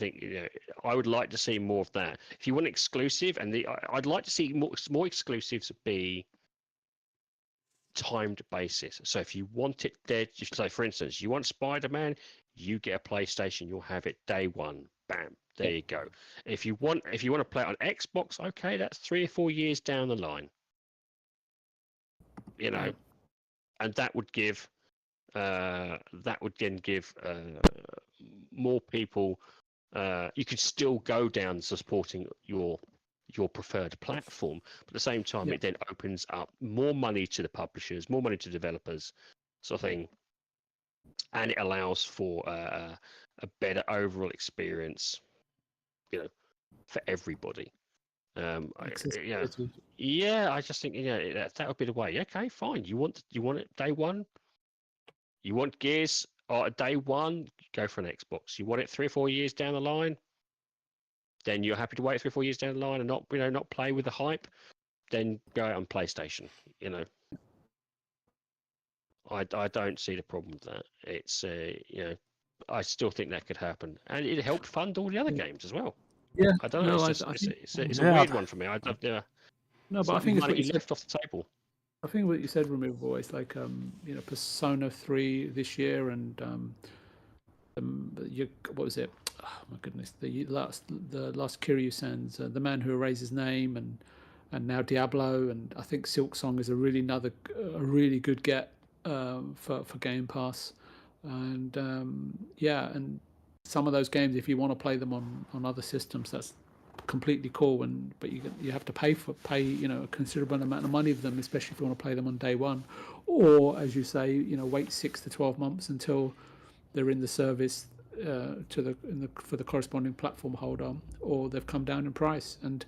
I would like to see more of that. If you want exclusive, I'd like to see more exclusives be timed basis. So if you want it dead, so for instance, you want Spider-Man, you get a PlayStation, you'll have it day one. Bam, there you go. If you want to play it on Xbox, okay, that's 3 or 4 years down the line. You know, and that would then give more people. You could still go down supporting your preferred platform, but at the same time, it then opens up more money to the publishers, more money to developers, sort of thing, and it allows for a better overall experience, you know, for everybody. I just think that would be the way. Okay, fine. You want it day one. You want Gears day one, go for an Xbox. You want it 3 or 4 years down the line, then you're happy to wait 3 or 4 years down the line and not play with the hype, then go out on PlayStation. You know, I don't see the problem with that. It's I still think that could happen, and it helped fund all the other games as well. Yeah, I don't know. no, It's a weird one for me. I don't. No, but I think it's what you left off the table. I think what you said, removable, is like Persona 3 this year, and what was it? Oh my goodness, the last Kiryu-san's The Man Who Erased His Name, and now Diablo, and I think Silk Song is a really good get for Game Pass, and and some of those games, if you want to play them on other systems, that's completely cool, but you have to pay a considerable amount of money for them, especially if you want to play them on day one, or as you say, wait 6 to 12 months until they're in the service for the corresponding platform holder, or they've come down in price. And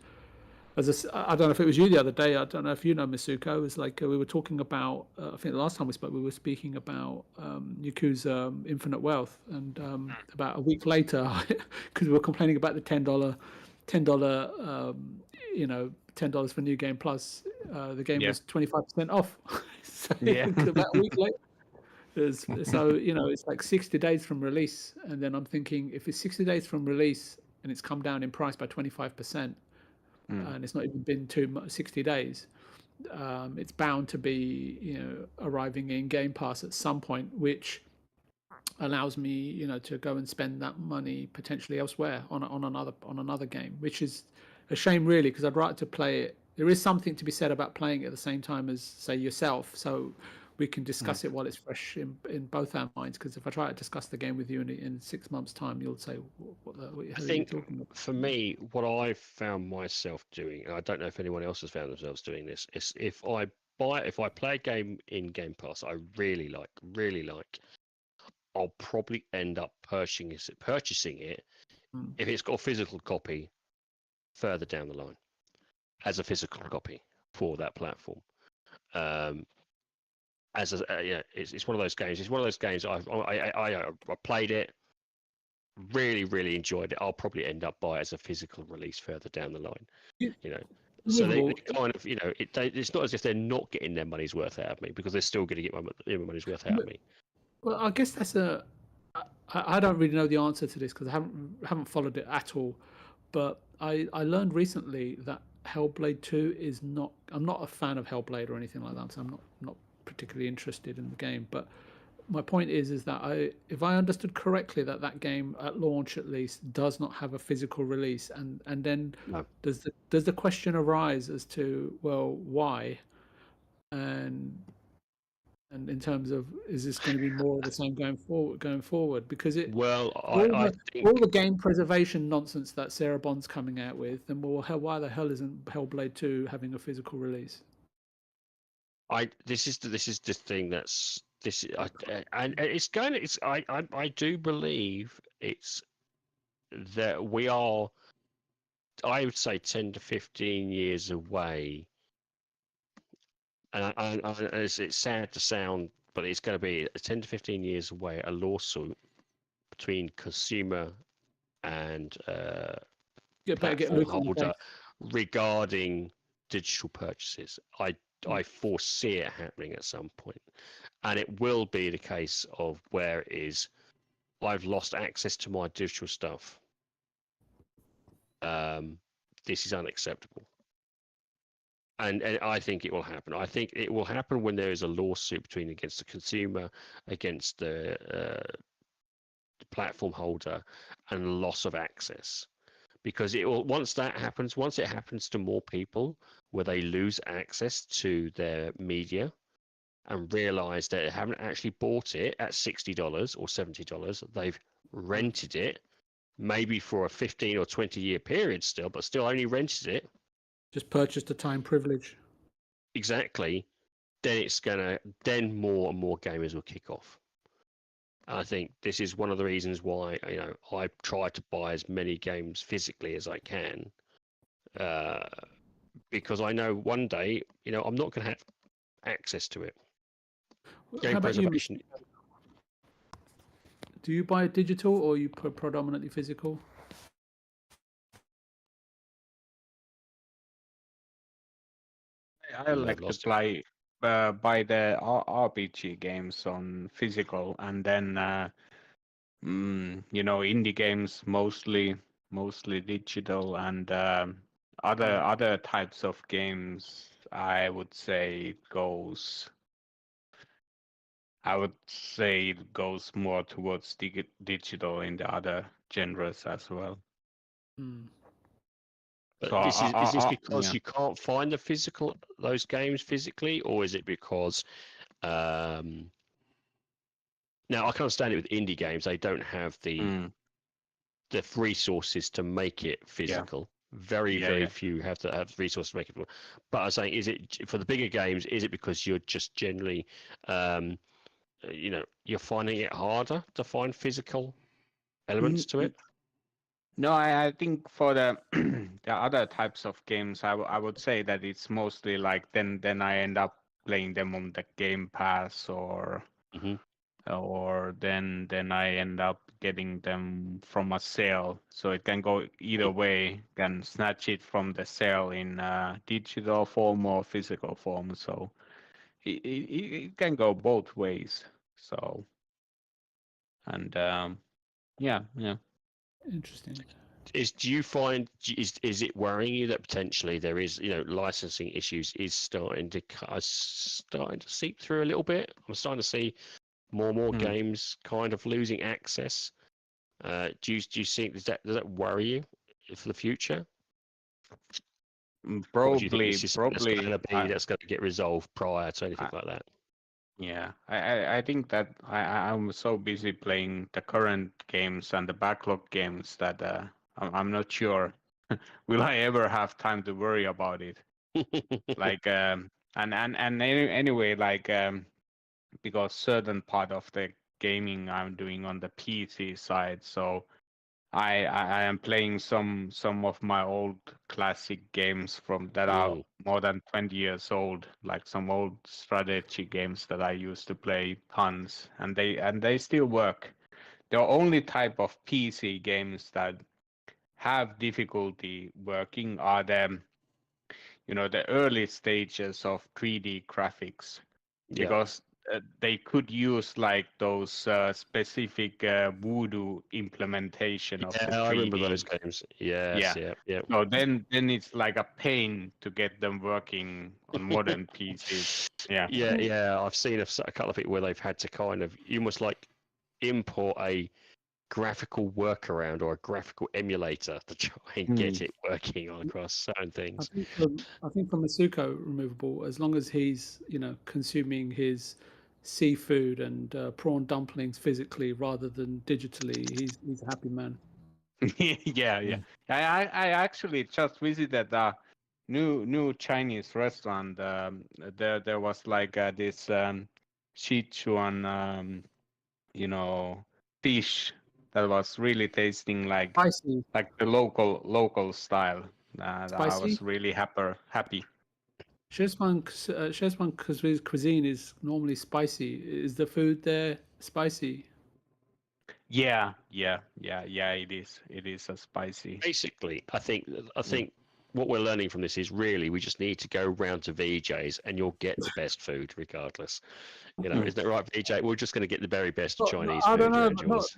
I don't know if it was you the other day, I don't know if you know, Masuko, it was like we were talking about, I think the last time we spoke, we were speaking about Yakuza Infinite Wealth, and about a week later, because we were complaining about the $10 $10 for New Game Plus, the game was 25% off. So about a week later. So it's like 60 days from release, and then I'm thinking, if it's 60 days from release and it's come down in price by 25%, and it's not even been 60 days, it's bound to be arriving in Game Pass at some point, which allows me to go and spend that money potentially elsewhere on another game, which is a shame, really, because I'd like to play it. There is something to be said about playing it at the same time as, say, yourself. So we can discuss it while it's fresh in both our minds. Because if I try to discuss the game with you in 6 months' time, you'll say, "What the hell are you talking about?" For me, what I've found myself doing, and I don't know if anyone else has found themselves doing this, is if I play a game in Game Pass I really like, I'll probably end up purchasing it if it's got a physical copy further down the line as a physical copy for that platform. It's one of those games. It's one of those games. I played it, really enjoyed it. I'll probably end up buying it as a physical release further down the line. So they kind of, it's not as if they're not getting their money's worth out of me, because they're still going to get my money's worth out of me. Well, I guess that's I don't really know the answer to this because I haven't followed it at all. But I learned recently that Hellblade 2 is not. I'm not a fan of Hellblade or anything like that, so I'm not particularly interested in the game. But my point is that if I understood correctly, that game at launch at least does not have a physical release, and then does the question arise as to, well, why, and in terms of, is this going to be more of the same going forward? Because all the game preservation nonsense that Sarah Bond's coming out with, then why the hell isn't Hellblade 2 having a physical release? This is the thing that's this, and it's going to. It's I do believe it's that we are, I would say, 10 to 15 years away. And it's sad to sound, but it's going to be 10 to 15 years away, a lawsuit between consumer and platform holder regarding digital purchases. I foresee it happening at some point, and it will be the case of where it is, I've lost access to my digital stuff. This is unacceptable. And I think it will happen. I think it will happen when there is a lawsuit against the consumer, against the platform holder, and loss of access. Because once it happens to more people, where they lose access to their media and realize that they haven't actually bought it at $60 or $70, they've rented it, maybe for a 15 or 20 year period still, but still only rented it. Just purchased a time privilege. Exactly. Then more and more gamers will kick off. And I think this is one of the reasons why I try to buy as many games physically as I can, because I know one day I'm not going to have access to it. Game preservation. Do you buy digital or are you predominantly physical? I like to buy the RPG games on physical, and then indie games mostly digital, and other types of games. I would say it goes more towards digital in the other genres as well. But is this because you can't find those games physically, or is it because now I can understand it with indie games, they don't have the resources to make it physical. Very few have resources to make it. But I was saying, is it for the bigger games? Is it because you're just generally, you're finding it harder to find physical elements to it? No, I think for the the other types of games, I would say that it's mostly like then I end up playing them on the Game Pass, or then I end up getting them from a sale. So it can go either way. Can snatch it from the sale in digital form or physical form. So it can go both ways. So, and yeah. Interesting. Do you find is it worrying you that potentially there is licensing issues is starting to seep through a little bit? I'm starting to see more and more games kind of losing access. Do you think does that worry you for the future? Probably that's going to get resolved prior to anything like that? Yeah, I think that I'm so busy playing the current games and the backlog games that I'm not sure will I ever have time to worry about it. Like anyway, like because certain part of the gaming I'm doing on the PC side, so I am playing some of my old classic games from that are Mm. more than 20 years old, like some old strategy games that I used to play tons, and they still work. The only type of PC games that have difficulty working are the early stages of 3D graphics, Yeah. because they could use like those specific voodoo implementation of the Yeah, I remember 3D. those games. Yes, Yeah. yeah, yeah. So then it's like a pain to get them working on modern PCs. Yeah. Yeah. I've seen a couple of people where they've had to kind of you almost like import a graphical workaround or a graphical emulator to try and get it working on across certain things. I think for Masuko removable, as long as he's consuming his seafood and prawn dumplings physically rather than digitally, he's a happy man. Yeah. I actually just visited a new Chinese restaurant. There was like this Sichuan fish that was really tasting like Spicy, the local style. I spicy. was really happy. Szechuan cuisine is normally spicy. Is the food there spicy? Yeah. It is a spicy. Basically, I think what we're learning from this is really we just need to go round to VJs and you'll get the best food regardless. Isn't that right, VJ? We're just going to get the very best Chinese I don't food know, around but yours.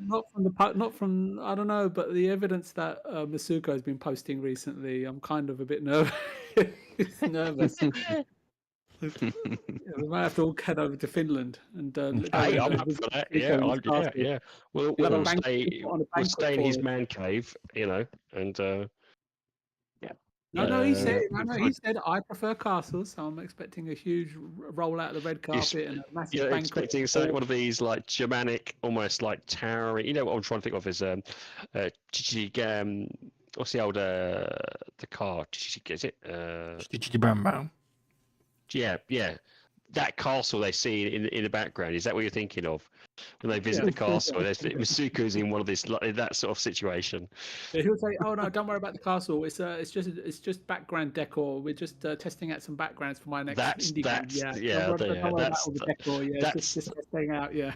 not from I don't know, but the evidence that Masuko has been posting recently, I'm kind of a bit nervous. nervous. We might have to all head over to Finland and go Hey, and I'm up visit for that. Masuko Yeah, in his yeah, castle. yeah. We'll We'll have a we'll banquet, stay put on a we'll banquet stay in for his him. man cave, and Yeah. No, he said. Yeah, No, good he food. said I prefer castles, so I'm expecting a huge roll out of the red carpet and a massive you're banquet. expecting one of these like Germanic, almost like towering. You know what I'm trying to think of is what's the old the car? Is it Bam bam. yeah. That castle they see in the background, is that what you're thinking of when they visit the castle? There's Masuku's in one of this like, that sort of situation. Yeah, he'll say, "Oh no, don't worry about the castle. It's just background decor. We're just testing out some backgrounds for my next indie game. Yeah, don't worry about all the decor. Yeah, that's just testing out. Yeah,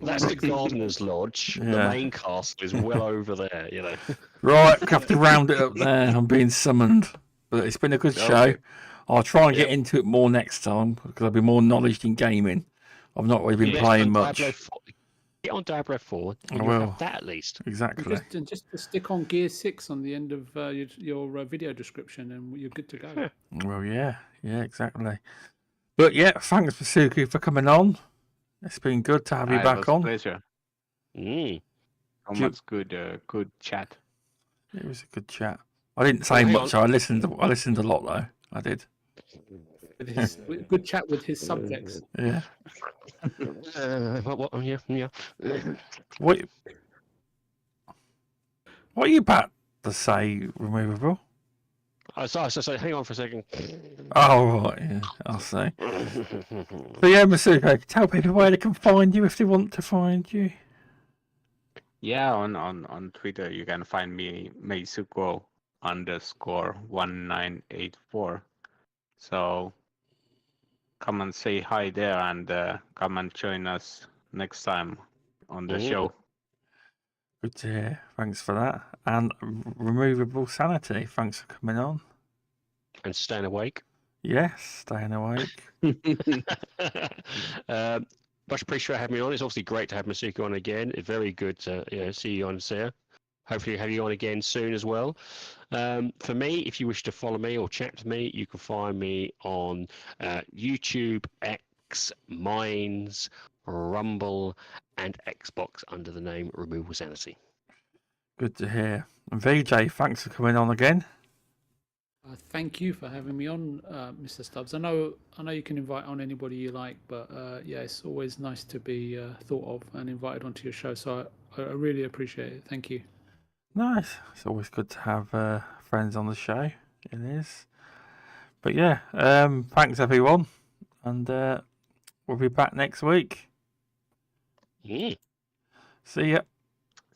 that's the gardener's lodge. The Yeah. main castle is well over there. Right, we have to round it up there. I'm being summoned. But it's been a good show. Okay. I'll try and get into it more next time because I'll be more knowledge in gaming. I've not really been playing much. Get on Diablo 4 and I you'll will. have that at least. Exactly. just stick on Gear 6 on the end of your video description, and you're good to go. Well, yeah, exactly. But yeah, thanks Masuku for coming on. It's been good to have you It back was on. a pleasure. So much good chat. It was a good chat. I didn't say much. I listened a lot though. I did. With good chat with his subjects. Yeah. Yeah. What are you about to say, Removable? So hang on for a second. Oh, right, yeah, I'll say. So yeah, Masuko, tell people where they can find you if they want to find you. Yeah, on Twitter you can find me Meisuko_1984. So come and say hi there and come and join us next time on the show. Good to hear. Thanks for that. And Removable Sanity, thanks for coming on. And staying awake. Yes, staying awake. Much appreciate having me on. It's obviously great to have Masuko on again. It's very good to see you on, Sarah. Hopefully have you on again soon as well. For me, if you wish to follow me or chat to me, you can find me on YouTube, X, Minds, Rumble, and Xbox under the name Removal Sanity. Good to hear. And VJ, thanks for coming on again. Thank you for having me on, Mr. Stubbs. I know you can invite on anybody you like, but yeah, it's always nice to be thought of and invited onto your show. So I really appreciate it. Thank you. Nice. It's always good to have friends on the show. It is. But yeah, thanks everyone, and we'll be back next week. Mm. See ya.